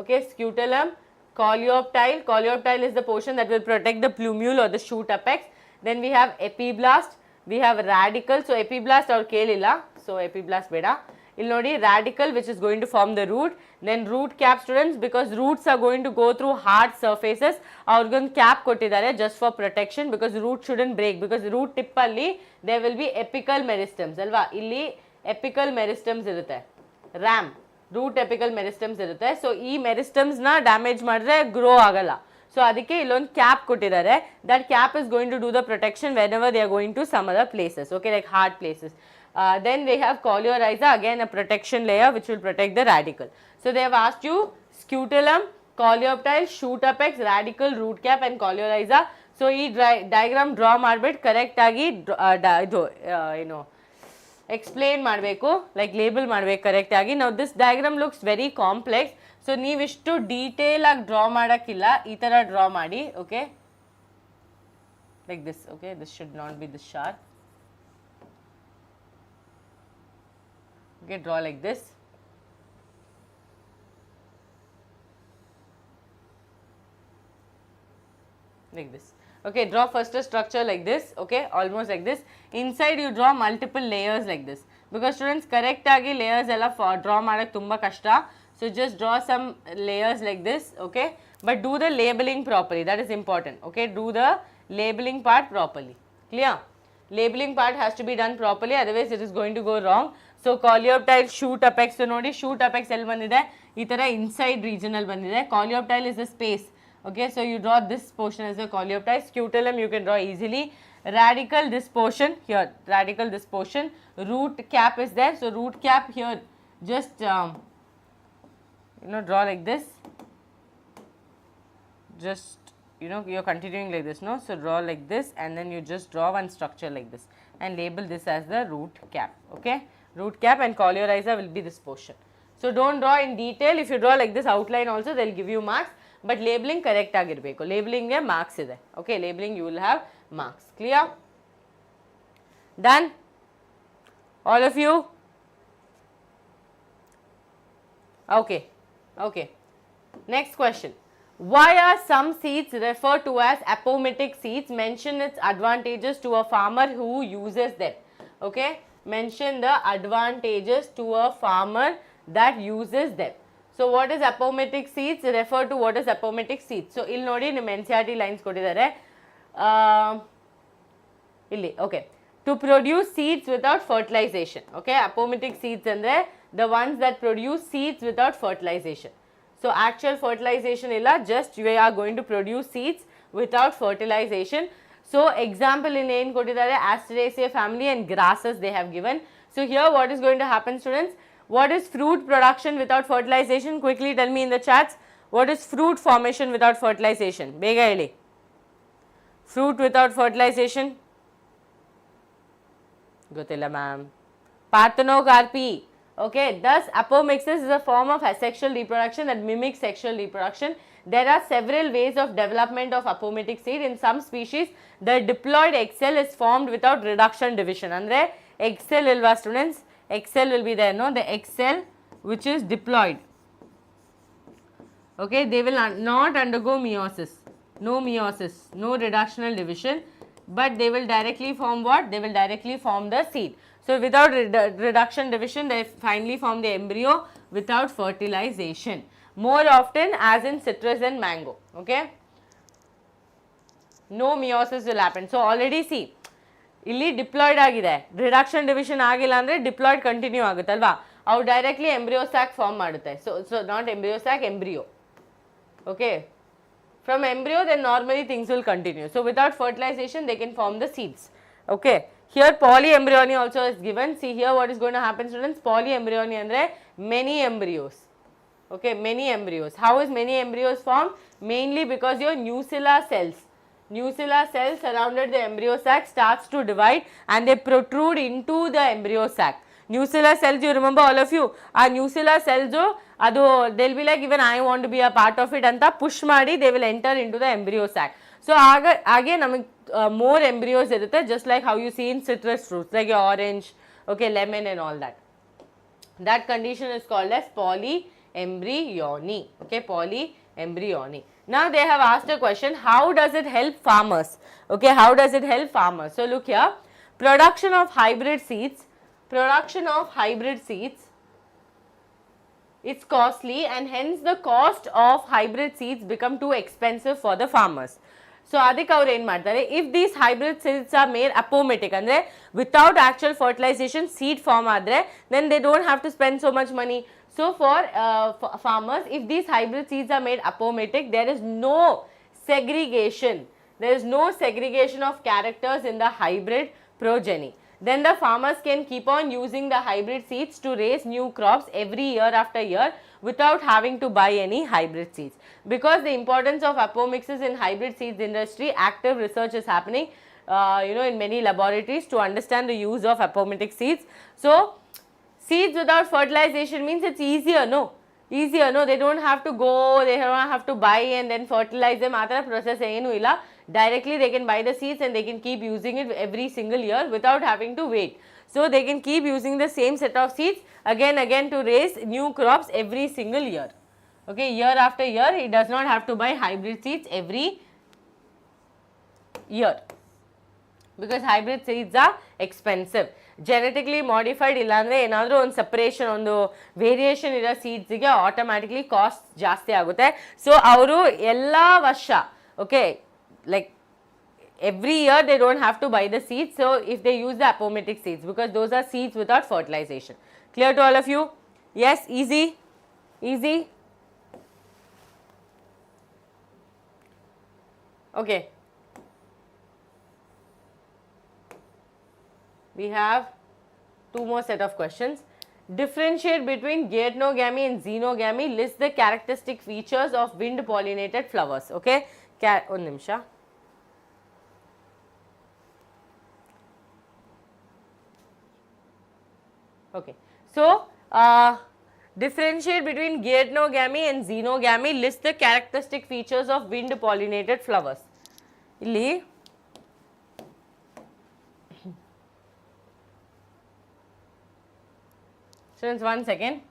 Okay, scutellum. Coleoptile is the portion that will protect the plumule or the shoot apex. Then we have epiblast, we have radicle. So epiblast or kelilla, so epiblast beda. You'll nodi radicle, which is going to form the root. Then root cap, students, because roots are going to go through hard surfaces. Organ cap kottidare just for protection, because root shouldn't break, because root tip alli there will be apical meristems alva. Illi apical meristems irutte, ram, root apical meristems ಇರುತ್ತೆ. So ಈ ಮೆರಿಸ್ಟಮ್ಸ್ನ damage ಮಾಡಿದ್ರೆ grow ಆಗಲ್ಲ. So ಅದಕ್ಕೆ ಇಲ್ಲೊಂದು cap ಕೊಟ್ಟಿದ್ದಾರೆ. That cap is going to do the protection whenever they are going to some other places, okay, like hard places. Then they have coleorrhiza, again a protection layer which will protect the radicle. So they have asked you scutellum, coleoptile, shoot apex, radicle, root cap and coleorrhiza. So ee diagram draw ಮಾಡ್ಬಿಟ್ಟು correct ಆಗಿ ಇದು ಏನು explain ಮಾಡಬೇಕು, like label ಮಾಡಬೇಕು correct ಆಗಿ. ನಾವು this diagram looks very complex, so ನೀವಿಷ್ಟು detail ಆಗಿ ಡ್ರಾ ಮಾಡೋಕ್ಕಿಲ್ಲ, ಈ ಥರ ಡ್ರಾ ಮಾಡಿ, okay, like this, okay, this should not be this sharp. Okay, draw like this. Like this. Okay, draw first a structure like this, okay, almost like this. Inside you draw multiple layers like this, because students correct agi layers ella draw madak tumba kashta. So just draw some layers like this, okay, but do the labeling properly, that is important, okay, do the labeling part properly. Clear? Labeling part has to be done properly, otherwise it is going to go wrong. So coleoptile, shoot apex, so ನೋಡಿ shoot apex ಎಲ್ಲಿ ಬಂದಿದೆ, ಈ ಥರ inside regional ಬಂದಿದೆ. coleoptile is the space, okay, so you draw this portion as a coleoptile. scutellum you can draw easily. Radicle, this portion here, radicle, this portion. Root cap is there, so root cap here, just draw like this, just you're continuing like this, no, so draw like this and then you just draw one structure like this and label this as the root cap, okay. Root cap and coleorrhiza will be this portion. So don't draw in detail. If you draw like this outline also, they'll give you marks, but labeling correct agirbeku. Labeling ge marks ide, okay, labeling you will have marks. Clear? Done? All of you? Okay, okay. Next question. Why are some seeds referred to as apomictic seeds? Mention its advantages to a farmer who uses them, okay. Mention the advantages to a farmer that uses them. So what is apomictic seeds? Refer to what is apomictic seeds. So ಇಲ್ಲಿ ನೋಡಿ ನಿಮ್ಮ NCERT lines ಕೊಟ್ಟಿದ್ದಾರೆ ಇಲ್ಲಿ, okay, to produce seeds without fertilization, okay. Apomictic seeds andre the ones that produce seeds without fertilization. So actual fertilization illa, just you are going to produce seeds without fertilization. So example in ಏನು ಕೊಟ್ಟಿದ್ದಾರೆ, Asteraceae family and grasses they have given. So here what is going to happen, students? What is fruit production without fertilization? Quickly tell me in the chats. What is fruit formation without fertilization? Bega heli. Fruit without fertilization? Gottilla ma'am. Parthenocarpy. Okay, thus apomixis is a form of asexual reproduction that mimics sexual reproduction. There are several ways of development of apomictic seed. In some species, the diploid egg cell is formed without reduction division. Andre egg cell ilva students, egg cell will be there, no, the egg cell which is diploid, okay, they will not undergo meiosis, no reductional division, but they will directly form what? They will directly form the seed. So without reduction division, they finally form the embryo without fertilization. More often as in citrus and mango, okay. No meiosis will happen. So already see, ಇಲ್ಲಿ diploid ಆಗಿದೆ, reduction division ಆಗಿಲ್ಲ ಅಂದರೆ diploid continue ಆಗುತ್ತಲ್ವಾ, ಅವು directly embryo sac form ಮಾಡುತ್ತೆ. So not embryo sac, embryo, okay. From embryo then normally things will continue. So without fertilisation they can form the seeds, okay. Here polyembryony also is given. See here what is going to happen, students. Polyembryony andre many embryos, okay, many embryos. How is many embryos formed? Mainly because your nucilla cells surrounded the embryo sac starts to divide and they protrude into the embryo sac. Nucilla cells, you remember all of you, our nucilla cells adu they'll be like, even I want to be a part of it anta push ಮಾಡಿ they will enter into the embryo sac. So again ನಮಗೆ more embryos irutte, just like how you see in citrus fruits like your orange, okay, lemon and all that. That condition is called as polyembryony, okay, polyembryony. Now they have asked a question, how does it help farmers? Okay, how does it help farmers? So look here, production of hybrid seeds, it's costly and hence the cost of hybrid seeds become too expensive for the farmers. So ಅದಕ್ಕೆ ಅವ್ರು ಏನು ಮಾಡ್ತಾರೆ, if these hybrid seeds are made apomictic ಅಂದರೆ without actual fertilization seed form ಆದರೆ then they don't have to spend so much money. So for farmers, if these hybrid seeds are made apomictic, there is no segregation. There is no segregation of characters in the hybrid progeny. Then the farmers can keep on using the hybrid seeds to raise new crops every year after year without having to buy any hybrid seeds. Because the importance of apomixis in hybrid seeds industry, active research is happening in many laboratories to understand the use of apomictic seeds. So, seeds without fertilization means it's easier, no? Easier, no? They don't have to go, they don't have to buy and then fertilize them. Athara process ಏನು ಇಲ್ಲ. Directly they can buy the seeds and they can keep using it every single year without having to wait. So, they can keep using the same set of seeds again to raise new crops every single year. Okay, year after year, he does not have to buy hybrid seeds every year because hybrid seeds are expensive. Genetically modified illandre enadru on separation ಒಂದು variation ಇರೋ ಸೀಡ್ಸ್ಗೆ automatically cost ಜಾಸ್ತಿ ಆಗುತ್ತೆ. So ಅವರು ಎಲ್ಲ ವರ್ಷ okay like every year they don't have to buy the seeds. So if they use the apomictic seeds because those are seeds without fertilization. Clear to all of you? Yes, easy. Okay, we have two more set of questions. Differentiate between geitonogamy and xenogamy. List the characteristic features of wind pollinated flowers. Okay, one ನಿಮಿಷ. Okay, so differentiate between geitonogamy and xenogamy. List the characteristic features of wind pollinated flowers. Illi students, 1 second.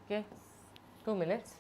Okay, 2 minutes.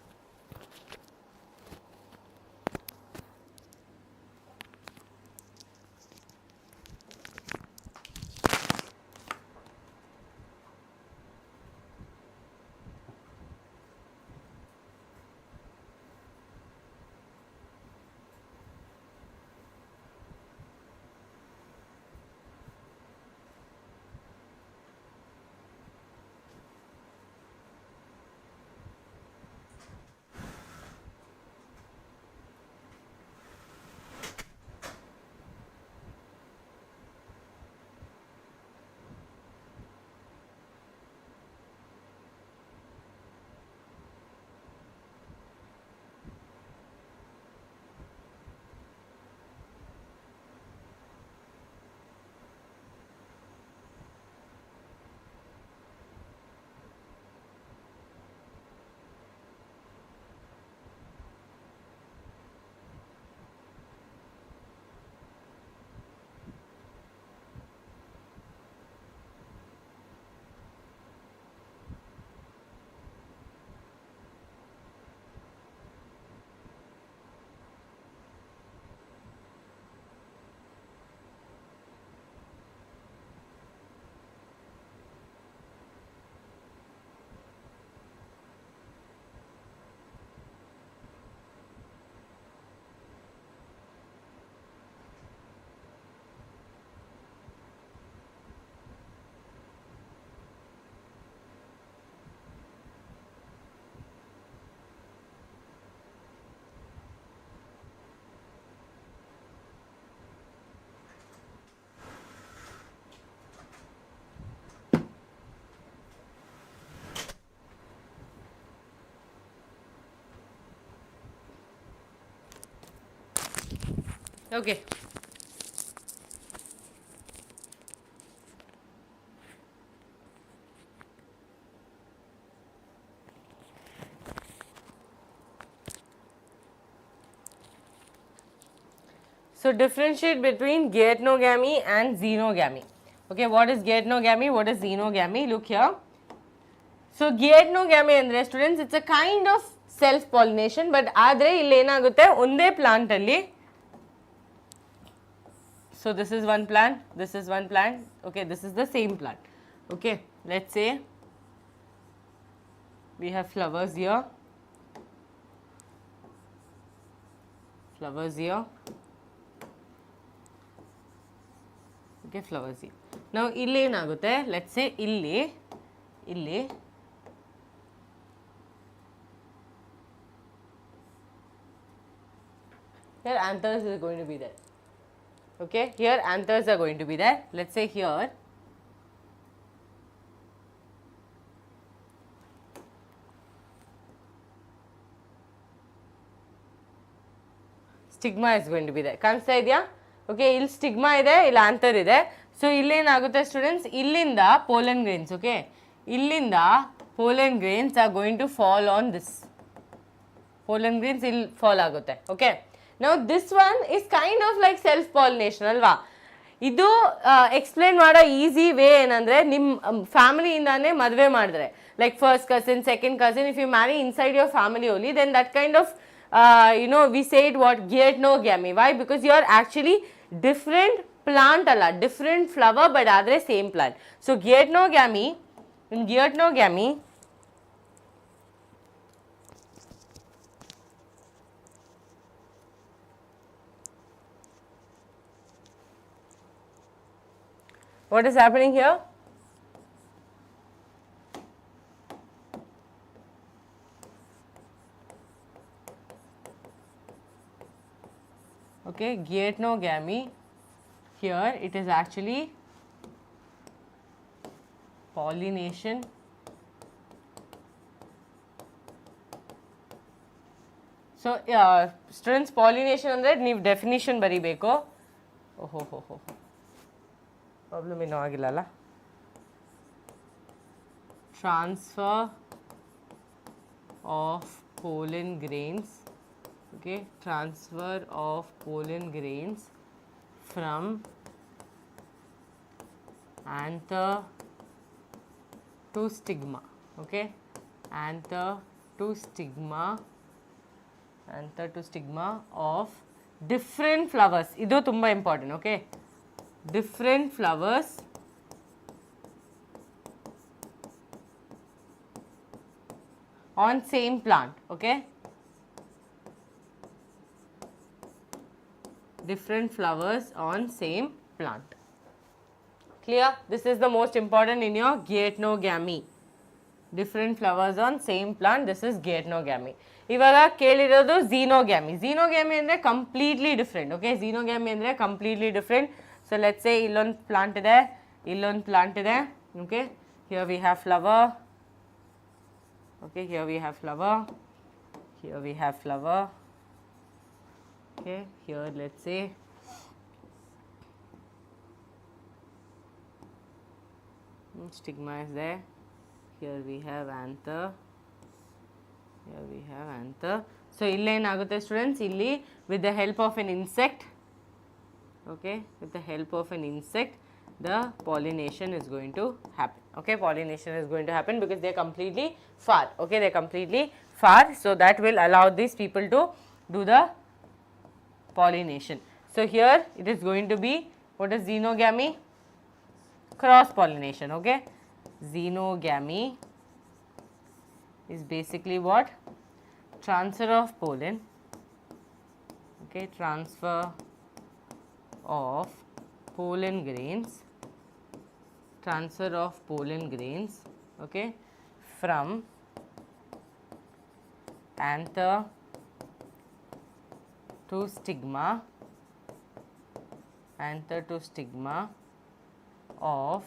Okay. So differentiate between geitonogamy and xenogamy. Okay, what is geitonogamy? What is xenogamy? Look here. So geitonogamy andre students, it's a kind of self pollination, but adre illi enagutte onde plant alli. So this is one plant, this is one plant. Okay, this is the same plant. Okay, let's say we have flowers here, flowers here. Okay, flowers here. Now illi enagutte, let's say illi ಇಲ್ಲಿ here anthers is going to be there. Okay, here anthers are going to be there. Let's say here stigma is going to be there. ಕಾಣಿಸ್ತಾ ಇದೆಯಾ? Okay, ಇಲ್ಲಿ stigma ಇದೆ, ಇಲ್ಲಿ anther ಇದೆ. So ಇಲ್ಲೇನಾಗುತ್ತೆ students, ಇಲ್ಲಿಂದ pollen grains, okay, ಇಲ್ಲಿಂದ pollen grains are going to fall on this. Pollen grains ಇಲ್ಲಿ ಫಾಲ್ ಆಗುತ್ತೆ. Okay, now this one is kind of like self pollination ಅಲ್ವಾ. ಇದು ಎಕ್ಸ್ಪ್ಲೇನ್ ಮಾಡೋ ಈಸಿ ವೇ ಏನಂದರೆ, ನಿಮ್ಮ ಫ್ಯಾಮಿಲಿಯಿಂದಾನೇ ಮದುವೆ ಮಾಡಿದ್ರೆ, like first cousin, second cousin, if you marry inside your family only, then that kind of we say it what gametogamy. Why? Because you are actually different plant alla, different flower, but adre same plant. So gametogamy, in gametogamy what is happening here? Okay, gametogamy, here it is actually pollination. So students, pollination andre ನೀವು definition ಬರಿಬೇಕು. ಓಹೋ ಹೋ ಹೋ problem ಏನೂ ಆಗಿಲ್ಲ ಅಲ್ಲ. Transfer of pollen grains. Okay, transfer of pollen grains from anther to stigma. Okay, anther to stigma, anther to stigma of different flowers. Idu tumba important. Okay, different flowers on same plant. Okay, different flowers on same plant. Clear? This is the most important in your gametogamy. Different flowers on same plant. This is gametogamy. ಇವಾಗ ಕೇಳಿರೋದು xenogamy. Xenogamy ಅಂದರೆ completely different. Okay, xenogamy ಅಂದರೆ completely different. So let's say ಇಲ್ಲೊಂದು plant ಇದೆ, ಇಲ್ಲೊಂದು plant ಇದೆ. Okay, here we have flower. Okay, here we have flower, here we have flower. Okay, here let's say stigma is there. Here we have anther. Here we have anther. So ille enagutte students, illi with the help of an insect, okay, with the help of an insect, the pollination is going to happen. Okay, pollination is going to happen because they are completely far. Okay, they are completely far. So that will allow these people to do the pollination. So here it is going to be, what is xenogamy? Cross pollination. Okay, xenogamy is basically what? Transfer of pollen. Okay, transfer of pollen grains, transfer of pollen grains, okay, from anther to stigma, anther to stigma of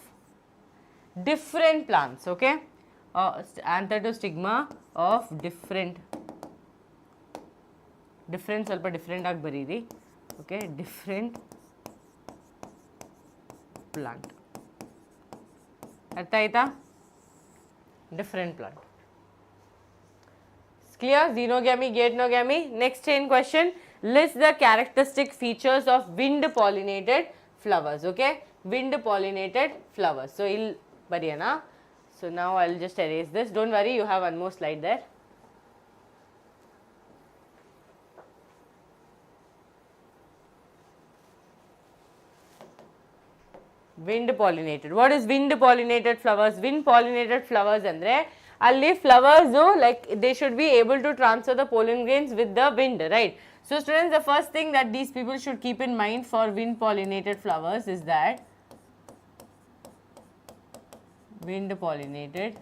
different plants. Okay, anther to stigma of different ಸ್ವಲ್ಪ different ಆಗಿ ಬರೀರಿ. Okay, different plant. ಅರ್ಥ ಆಯ್ತಾ? Different plant. Clear? Xenogamy, gametogamy. Next chain question. List the characteristic features of wind pollinated flowers. Okay, wind pollinated flowers. So il bariyana. So now I will just erase this. Don't worry, you have one more slide there. Wind pollinated. What is wind pollinated flowers? Wind pollinated flowers andre alli flowers like they should be able to transfer the pollen grains with the wind, right? So students, the first thing that these people should keep in mind for wind pollinated flowers is that wind pollinated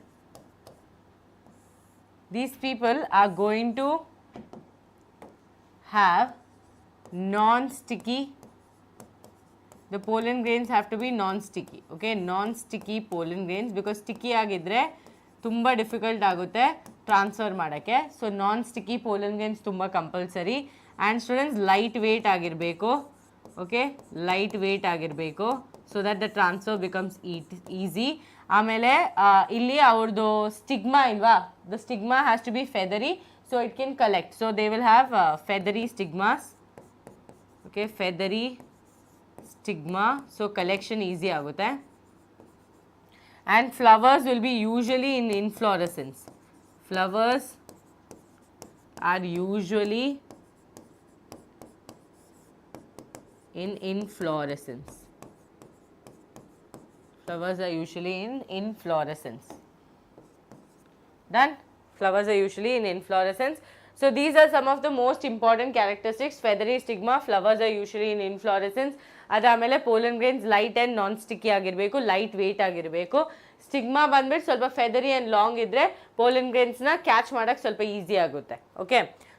these people are going to have non-sticky, the pollen grains have to be non-sticky, okay, non-sticky pollen grains, because sticky ಆಗಿದ್ರೆ ತುಂಬ difficult ಆಗುತ್ತೆ transfer ಮಾಡೋಕ್ಕೆ. So non sticky pollen grains ತುಂಬ compulsory. And students light weight ಆಗಿರಬೇಕು, okay, light weight ಆಗಿರಬೇಕು, so that the transfer becomes easy. ಆಮೇಲೆ ಇಲ್ಲಿ ಅವ್ರದ್ದು ಸ್ಟಿಗ್ಮಾ ಇಲ್ವಾ, the stigma has to be feathery, so it can collect. So they will have feathery stigmas, okay, feathery stigma, so collection easy ಆಗುತ್ತೆ. And flowers will be usually in inflorescence. Flowers are usually in inflorescence. Flowers are usually in inflorescence. Done? Flowers are usually in inflorescence. So these are some of the most important characteristics. Feathery stigma, flowers are usually in inflorescence. ಅದಾದಮೇಲೆ pollen grains light and non sticky ಆಗಿರಬೇಕು, light weight ಆಗಿರಬೇಕು. Stigma ಬಂದ್ಬಿಟ್ಟು ಸ್ವಲ್ಪ ಫೆದರಿ and long ಇದ್ದರೆ pollen ಗ್ರೇನ್ಸ್ನ catch ಮಾಡೋಕ್ಕೆ ಸ್ವಲ್ಪ easy ಆಗುತ್ತೆ. Okay,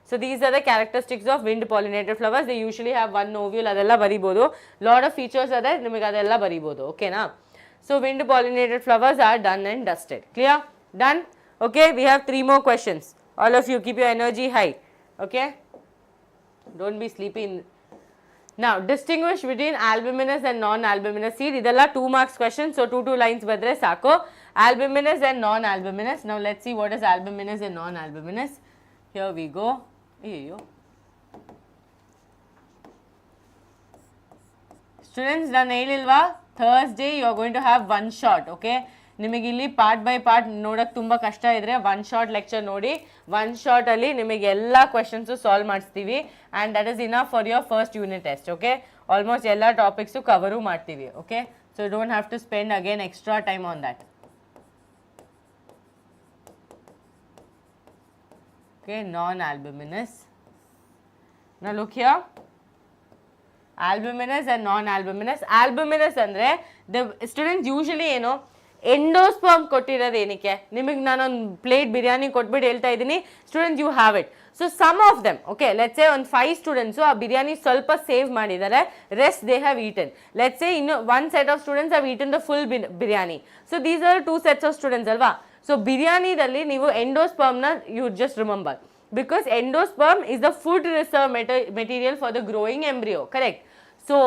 so these are the characteristics of wind pollinated flowers. They usually have one ovule, ಅದೆಲ್ಲ ಬರಿಬೋದು. ಲಾಟ್ ಆಫ್ ಫೀಚರ್ಸ್ ಅದೇ, ನಿಮಗೆ ಅದೆಲ್ಲ ಬರಿಬೋದು. ಓಕೆನಾ? So wind pollinated flowers are done and dusted. Clear? Done? Okay, we have 3 more questions. All of you keep your energy high. Okay, don't be sleepy. Now distinguish between albuminous and non-albuminous seed. Idella 2 marks question, so 2 lines badre sako. Albuminous and non-albuminous. Now let's see what is albuminous and non-albuminous. Here we go. Students, ನಾನು ಹೇಳಿಲ್ವಾ Thursday you are going to have one shot. Okay, ನಿಮಗೆ ಇಲ್ಲಿ part by part ನೋಡೋಕ್ಕೆ ತುಂಬ ಕಷ್ಟ ಇದ್ದರೆ one short lecture ನೋಡಿ. ಒನ್ ಶಾರ್ಟಲ್ಲಿ ನಿಮಗೆ ಎಲ್ಲ ಕ್ವೆಶನ್ಸು ಸಾಲ್ವ್ ಮಾಡಿಸ್ತೀವಿ. And that is enough for your first unit test. Okay, almost ಎಲ್ಲ ಟಾಪಿಕ್ಸು ಕವರು ಮಾಡ್ತೀವಿ. Okay, so you don't have to spend again extra time on that. Okay, non-albuminous. Now look here. Albuminous and non-albuminous. Albuminous ಅಂದರೆ the students usually ಏನು endosperm ಕೊಟ್ಟಿರೋದು ಏನಕ್ಕೆ, ನಿಮಗೆ ನಾನೊಂದು plate biryani ಕೊಟ್ಬಿಟ್ಟು ಹೇಳ್ತಾ ಇದ್ದೀನಿ students, you have it. So some of them, okay, let's say ಒಂದು 5 ಸ್ಟೂಡೆಂಟ್ಸು ಆ ಬಿರಿಯಾನಿ ಸ್ವಲ್ಪ ಸೇವ್ ಮಾಡಿದ್ದಾರೆ, rest they have eaten. Let's say ಇನ್ನು 1 set of students have eaten the full biryani. So these are 2 sets of students ಅಲ್ವಾ. ಸೊ ಬಿರಿಯಾನಿದಲ್ಲಿ ನೀವು ಎಂಡೋಸ್ಪರ್ಮ್ನ you just remember, because endosperm is the food reserve material for the growing embryo, correct? So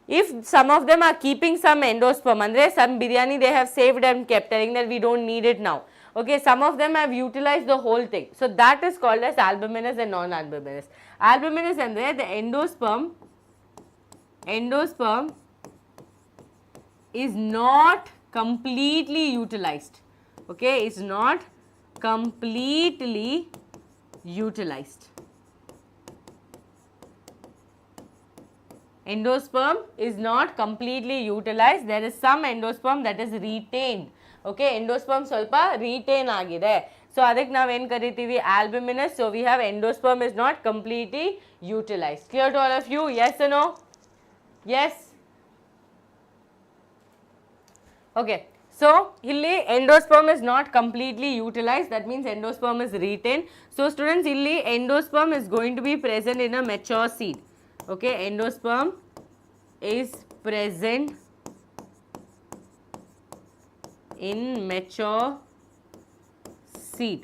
if some of them are keeping some endosperm, andre some biryani they have saved and kept, telling that we don't need it now. Okay, some of them have utilized the whole thing. So that is called as albuminous and non-albuminous. Albuminous andre the endosperm is not completely utilized. Okay, it's not completely utilized. Endosperm is not completely utilized. There is some endosperm that is retained. Okay, endosperm ಸ್ವಲ್ಪ retain ಆಗಿದೆ. So ಅದಕ್ಕೆ ನಾವು ಏನು ಕರಿತೀವಿ, albuminous. So we have endosperm is not completely utilized. Clear to all of you? Yes or no? Yes? Okay. So ಇಲ್ಲಿ endosperm is not completely utilized. That means endosperm is retained. So students, ಇಲ್ಲಿ endosperm is going to be present in a mature seed. Okay, endosperm is present in mature seed.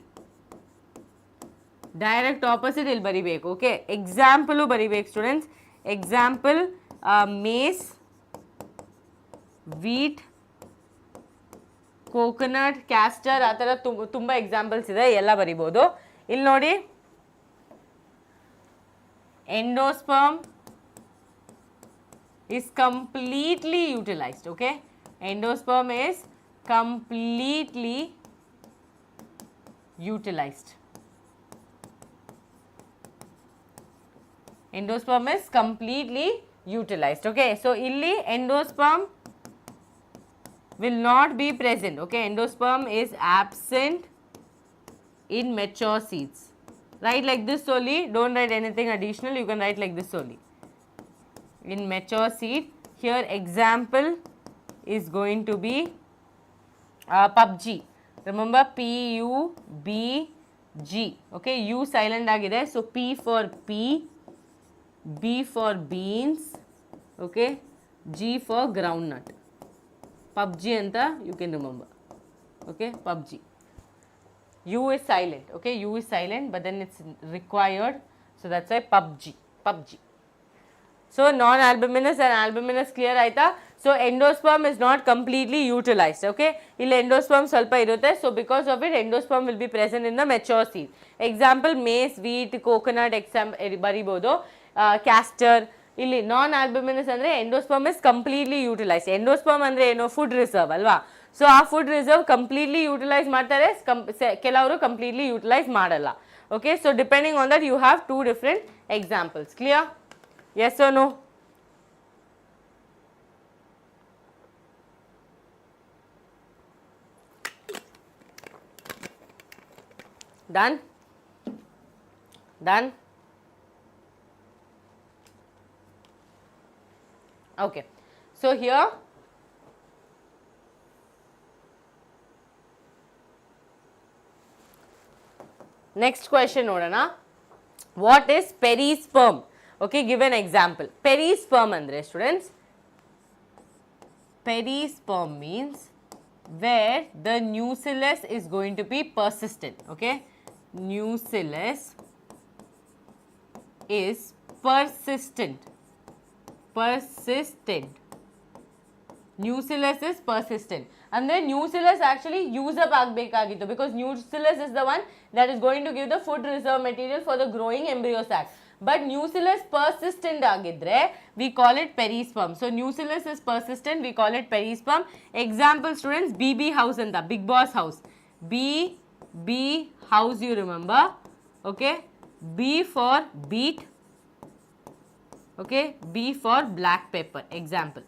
Direct opposite ಇಲ್ಲಿ ಬರಿಬೇಕು. Okay, example ಬರಿಬೇಕು students. Example maize, wheat, coconut, castor, ಆ ಥರ ತುಂಬ examples ಇದೆ, ಎಲ್ಲ ಬರಿಬೋದು. ಇಲ್ಲಿ ನೋಡಿ, endosperm is completely utilized. Okay, endosperm is completely utilized. Endosperm is completely utilized. Okay, so illi endosperm will not be present. Okay, endosperm is absent in mature seeds. Write like this only, don't write anything additional, you can write like this only. In mature seed, here example is going to be PUBG. Remember, PUBG. G. Okay, U silent agide. So P for pea, B for beans, okay, G for groundnut. PUBG anta you can remember. Okay, PUBG. U is silent. Okay, U is silent, but then it's required. So that's why PUBG. PUBG. So non-albuminous and albuminous clear aita. So endosperm is not completely utilized. Okay, illa endosperm ಸ್ವಲ್ಪ irutte. So because of it, endosperm will be present in the mature seed. Example maize, wheat, coconut, baribodu, castor. ಇಲ್ಲಿ non albuminous ಅಂದರೆ endosperm is completely utilise. Endosperm ಅಂದರೆ ಏನು, food reserve ಅಲ್ವಾ. So ಆ food reserve completely utilise ಮಾಡ್ತಾರೆ, ಕೆಲವರು completely utilise ಮಾಡಲ್ಲ. Okay, so depending on that you have two different examples. Clear? Yes or no? Done? Done? Okay. So here next question nodana. What is perisperm? Okay, give an example. Perisperm andre students, perisperm means where the nucellus is going to be persistent. Okay, nucellus is persistent. Nucellus is persistent. And then nucellus actually use up agbekigitu, because nucellus is the one that is going to give the food reserve material for the growing embryo sac. But nucellus persistent agidre, we call it perisperm. So nucellus is persistent, we call it perisperm. Example students, BB house and the Big Boss house. BB house, you remember? Okay, B for beet. Okay, B for black pepper. Example.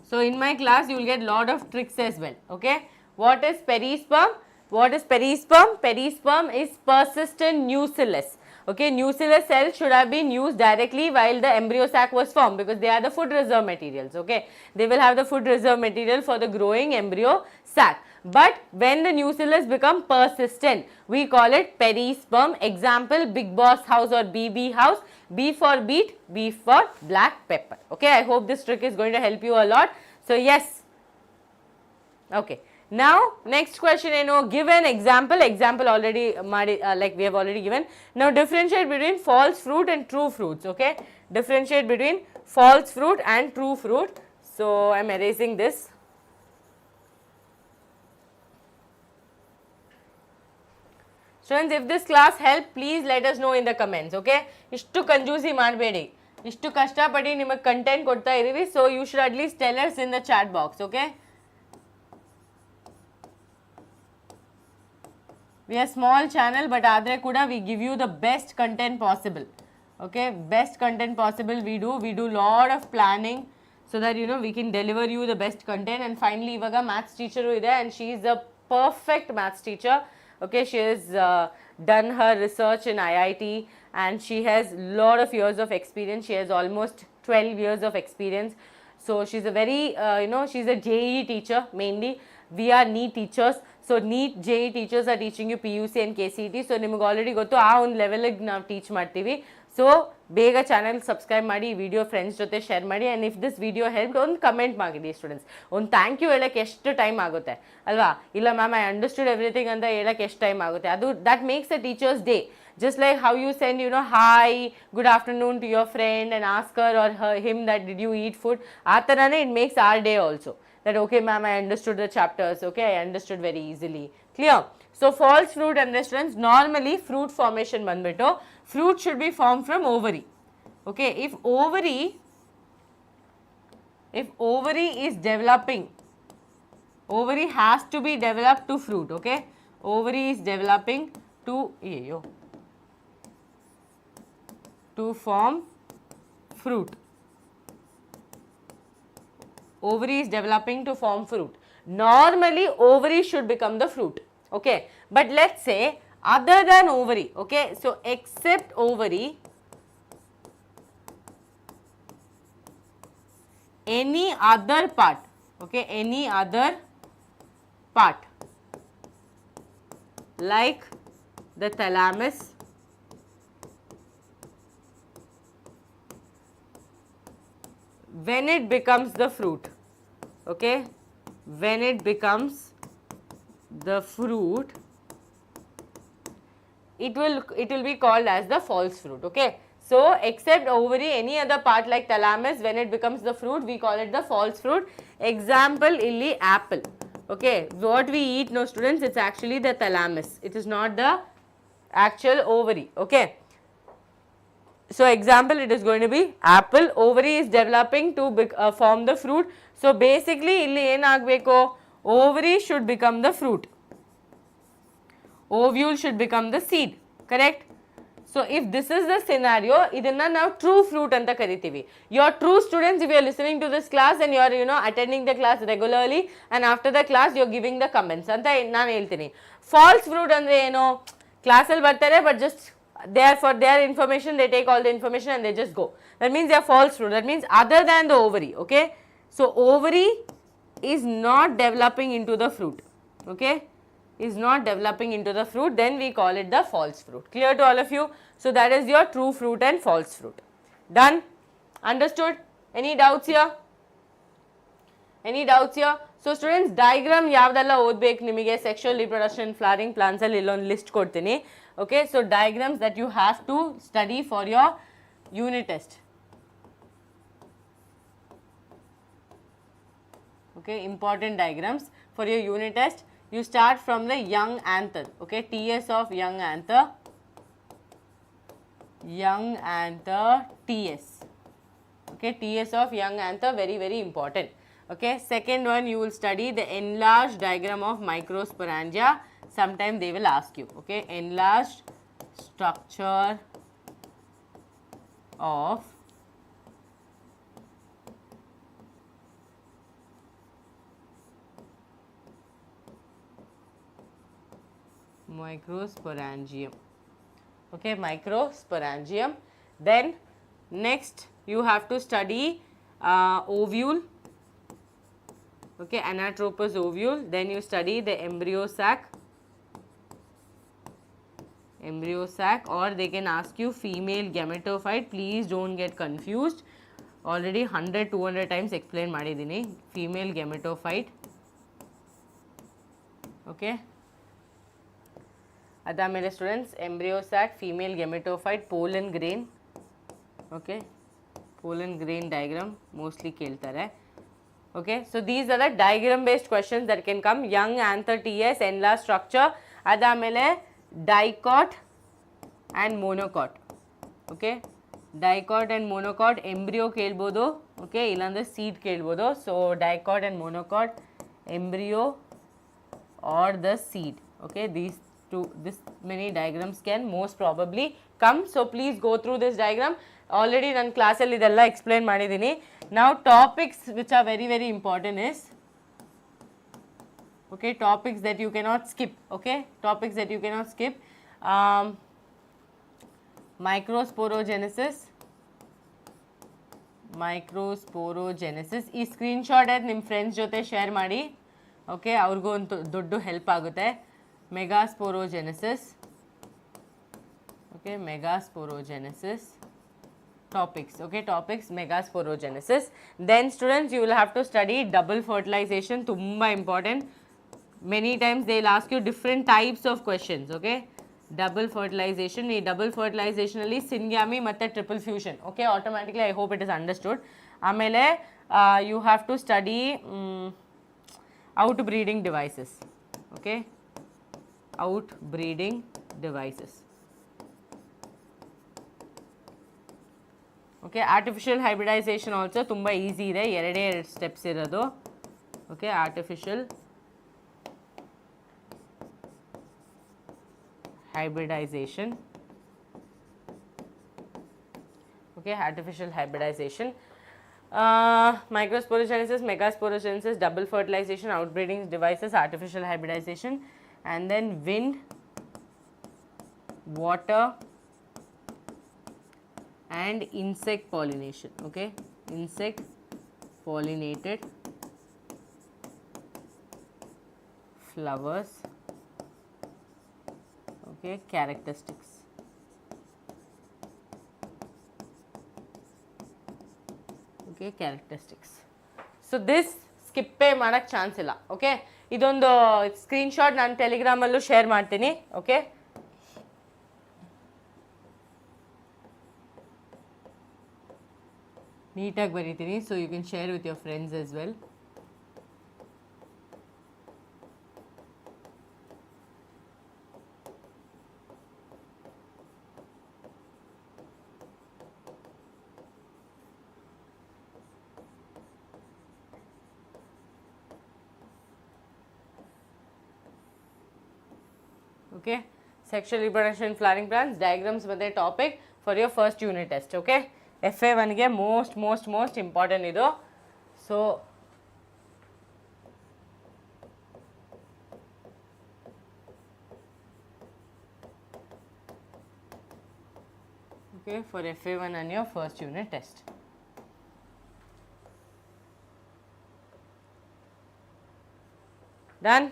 So in my class you will get lot of tricks as well. Okay, what is perisperm? What is perisperm? Perisperm is persistent nucellus. Okay, nucellus cells should have been used directly while the embryo sac was formed, because they are the food reserve materials. Okay, they will have the food reserve material for the growing embryo sac. But when the nucellus become persistent, we call it perisperm. Example, Big Boss house or BB house. B for beet, B for black pepper. Okay, I hope this trick is going to help you a lot. So yes. Okay, now next question, give an example. Example already like we have already given. Now differentiate between false fruit and true fruits. Okay, differentiate between false fruit and true fruit. So I am erasing this. Students, if this class helped, please let us know in the comments. Okay, ishtu conjusi ಮಾಡಬೇಡಿ, ishtu ಕಷ್ಟಪಡಿ ನಿಮಗೆ content ಕೊಡ್ತಾ ಇದೀವಿ. So you should at least tell us in the chat box. Okay, we are small channel, but adre kuda we give you the best content possible. Okay, best content possible we do lot of planning so that we can deliver you the best content. And finally ivaga maths teacher ide, and she is a perfect maths teacher. Okay, she has done her research in IIT and she has lot of years of experience. She has almost 12 years of experience. So she's a very she's a JEE teacher mainly. We are NEET teachers. So NEET JEE teachers are teaching you PUC and KCET. So nimage already gottu aa one level ಗೆ ನಾವು teach ಮಾಡ್ತೀವಿ. So ಬೇಗ channel subscribe ಮಾಡಿ, video friends ಜೊತೆ share ಮಾಡಿ. And if this video help, ಒಂದು comment ಮಾಡಿ students. ಒಂದು ಥ್ಯಾಂಕ್ ಯು ಹೇಳಕ್ಕೆ ಎಷ್ಟು ಟೈಮ್ ಆಗುತ್ತೆ ಅಲ್ವಾ? ಇಲ್ಲ ಮ್ಯಾಮ್ ಐ ಅಂಡರ್ಸ್ಟುಡ್ ಎವ್ರಿಥಿಂಗ್ ಅಂತ ಹೇಳಕ್ಕೆ ಎಷ್ಟು ಟೈಮ್ ಆಗುತ್ತೆ? ಅದು that makes a teachers day. Just like how you send hi, good afternoon to your friend and ask her or him that did you eat food, aa tarane it makes our day also. That okay ma'am, I understood the chapters. Okay, I understood very easily. Clear? So false fruit and students, normally fruit formation bandbittu, fruit should be formed from ovary. Okay, if ovary is developing, ovary has to be developed to fruit. Okay, ovary is developing to form fruit. Ovary is developing to form fruit. Normally ovary should become the fruit. Okay, but let's say other than ovary. Okay, so except ovary, any other part. Okay, any other part like the thalamus, when it becomes the fruit, okay, when it becomes the fruit, it will be called as the false fruit, okay. So except ovary, any other part like thalamus, when it becomes the fruit, we call it the false fruit. Example, illi apple, okay, what we eat, no students, it's actually the thalamus, it is not the actual ovary, okay. So example, it is going to be apple, ovary is developing to form the fruit. So basically illi en agbeko, ovary should become the fruit, ovule should become the seed, correct. So if this is the scenario, idanna now true fruit anta karitivi. Your true students, if you are listening to this class and you are attending the class regularly, and after the class you are giving the comments anta nanu heltini. False fruit andre eno, class alli bartare but just they are for their information, they take all the information and they just go. That means they are false fruit, that means other than the ovary, okay. So ovary is not developing into the fruit, okay, is not developing into the fruit, then we call it the false fruit. Clear to all of you? So that is your true fruit and false fruit. Done? Understood? Any doubts here? Any doubts here? So students, diagram yavdalla odbek nimige sexual reproduction flowering plants alli illon list kodtini, okay. So diagrams that you have to study for your unit test, okay, important diagrams for your unit test. You start from the young anther, okay, TS of young anther, TS, okay, TS of young anther, very very important, okay. Second one, you will study the enlarged diagram of microsporangia, sometime they will ask you, okay, enlarged structure of Microsporangium, okay, Microsporangium. Then next you have to study ovule, okay, Anatropous ovule. Then you study the embryo sac, or they can ask you female gametophyte. Please don't get confused, already 100-200 times explain madidini, female gametophyte, okay. Adamele students, embryo sac, female gametophyte, pollen grain, okay, pollen grain diagram mostly keltare, okay. So these are the diagram based questions that can come. Young anther TS, enlarged structure, adamele dicot and monocot, okay, dicot and monocot, embryo kelbodu, okay, illandre seed kelbodu. So dicot and monocot, embryo or the seed, okay, these this many diagrams can most probably come. So please go through this diagram. Already nan class alli idella explain madidini. Now topics which are very very important is, okay, topics that you cannot skip, okay, topics that you cannot skip. Microsporogenesis, ಈ screenshot ಆಯ್ತು ನಿಮ್ಮ friends ಜೊತೆ share ಮಾಡಿ, okay, ಅವ್ರಿಗೂ ಒಂದು ದೊಡ್ಡ help ಆಗುತ್ತೆ. Megasporogenesis, okay, Megasporogenesis topics, okay, topics, Megasporogenesis. Then students, you will have to study double fertilization, tumba important. Many times they will ask you different types of questions, okay. Double fertilization, ee double fertilization alli syngamy matte triple fusion, okay, automatically I hope it is understood. Amele you have to study outbreeding devices, okay, outbreeding devices, okay. Artificial hybridization also tumba easy ide, erade steps irodu, okay, artificial hybridization, okay, artificial hybridization. Microsporogenesis, Megasporogenesis, double fertilization, outbreeding devices, artificial hybridization, and then wind, water and insect pollination, okay, insect pollinated flowers Okay, characteristics. Okay, characteristics. So this ಸ್ಕಿಪ್ಪೇ ಮಾಡೋಕ್ಕೆ chance ಇಲ್ಲ. Okay, ಇದೊಂದು screenshot ನಾನು ಟೆಲಿಗ್ರಾಮಲ್ಲೂ share ಮಾಡ್ತೀನಿ. Okay, ನೀಟಾಗಿ ಬರೀತೀನಿ, so you can share with your friends as well. Okay, sexual reproduction flowering plants, diagrams with a topic for your first unit test. Okay, FA1 ಗೆ most important ಇದು. So okay, for FA1 and your first unit test. Done?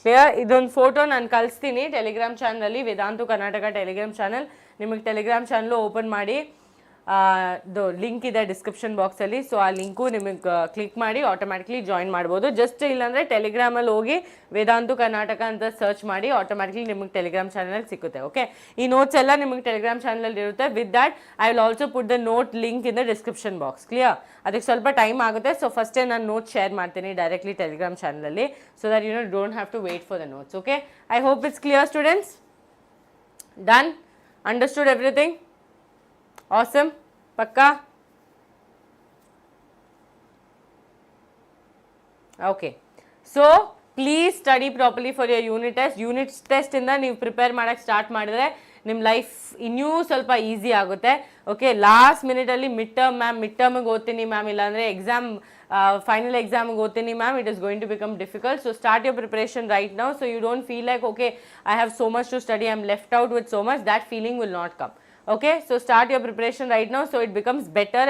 Clear? ಇದೊಂದು photo ನಾನು ಕಳಿಸ್ತೀನಿ Telegram ಚಾನಲಲ್ಲಿ, Vedantu Karnataka Telegram channel. ನಿಮಗೆ Telegram channel open ಮಾಡಿ link ಇದೆ description ಬಾಕ್ಸಲ್ಲಿ. ಸೊ ಆ ಲಿಂಕು ನಿಮಗೆ ಕ್ಲಿಕ್ ಮಾಡಿ ಆಟೋಮ್ಯಾಟಿಕ್ಲಿ ಜಾಯಿನ್ ಮಾಡ್ಬೋದು. ಜಸ್ಟ್ ಇಲ್ಲಾಂದರೆ ಟೆಲಿಗ್ರಾಮಲ್ಲಿ ಹೋಗಿ ವೇದಾಂತು ಕರ್ನಾಟಕ ಅಂತ ಸರ್ಚ್ ಮಾಡಿ ಆಟೋಮ್ಯಾಟಿಕ್ಲಿ ನಿಮಗೆ ಟೆಲಿಗ್ರಾಮ್ ಚಾನಲಲ್ಲಿ ಸಿಗುತ್ತೆ. ಓಕೆ, ಈ ನೋಟ್ಸ್ ಎಲ್ಲ ನಿಮಗೆ ಟೆಲಿಗ್ರಾಮ್ ಚಾನಲಲ್ಲಿ ಇರುತ್ತೆ. With that I will also put the note link in the description box. Clear? ಅದಕ್ಕೆ ಸ್ವಲ್ಪ ಟೈಮ್ ಆಗುತ್ತೆ. ಸೊ ಫಸ್ಟೇ ನಾನು ನೋಟ್ ಶೇರ್ ಮಾಡ್ತೀನಿ ಡೈರೆಕ್ಟ್ಲಿ ಟೆಲಿಗ್ರಾಮ್ ಚಾನಲಲ್ಲಿ, so that you don't have to wait for the notes. Okay, I hope it's clear students. Done? Understood everything? Awesome? Pakka? Okay. So, please study properly for your unit test. Unit test ಇಂದ ನೀವು prepare ಮಾಡೋಕ್ಕೆ start ಮಾಡಿದ್ರೆ ನಿಮ್ಮ life ಇನ್ನೂ ಸ್ವಲ್ಪ easy ಆಗುತ್ತೆ. Okay, last ಮಿನಿಟಲ್ಲಿ mid ಟರ್ಮಿಗೆ ಓದ್ತೀನಿ ಮ್ಯಾಮ್, ಇಲ್ಲಾಂದರೆ ಎಕ್ಸಾಮ್ ಫೈನಲ್ ಎಕ್ಸಾಮ್ಗೆ ಓದ್ತೀನಿ ma'am, it is going to become difficult. So start your preparation right now, so you don't feel like okay I have so much to study, I am left out with so much. That feeling will not come. Okay, so start your preparation right now, so it becomes better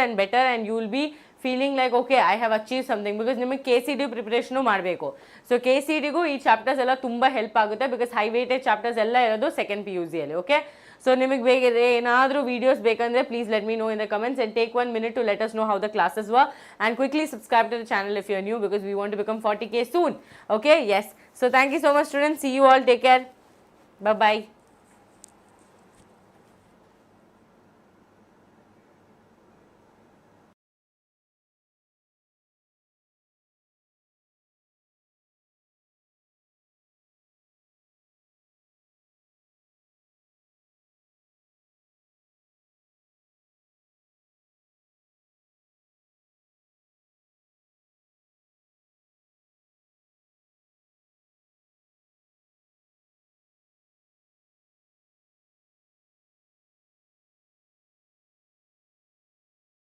and you will be feeling like okay I have achieved something, because ನಿಮಗೆ KCD preparation ಮಾಡಬೇಕು. So KCDಗೂ ಈ chapters ಎಲ್ಲ ತುಂಬ help ಆಗುತ್ತೆ, because high weightage chapters ಎಲ್ಲ ಇರೋದು second PUC ಅಲ್ಲಿ. Okay, so ನಿಮಗೆ ಬೇಕಿದ್ರೆ ಏನಾದರೂ ವೀಡಿಯೋಸ್ ಬೇಕಂದ್ರೆ please let me know in the comments and take 1 minute to let us know how the classes were, and quickly subscribe to the channel if you are new, because we want to become 40K soon. Okay, yes, so thank you so much students, see you all, take care, bye bye.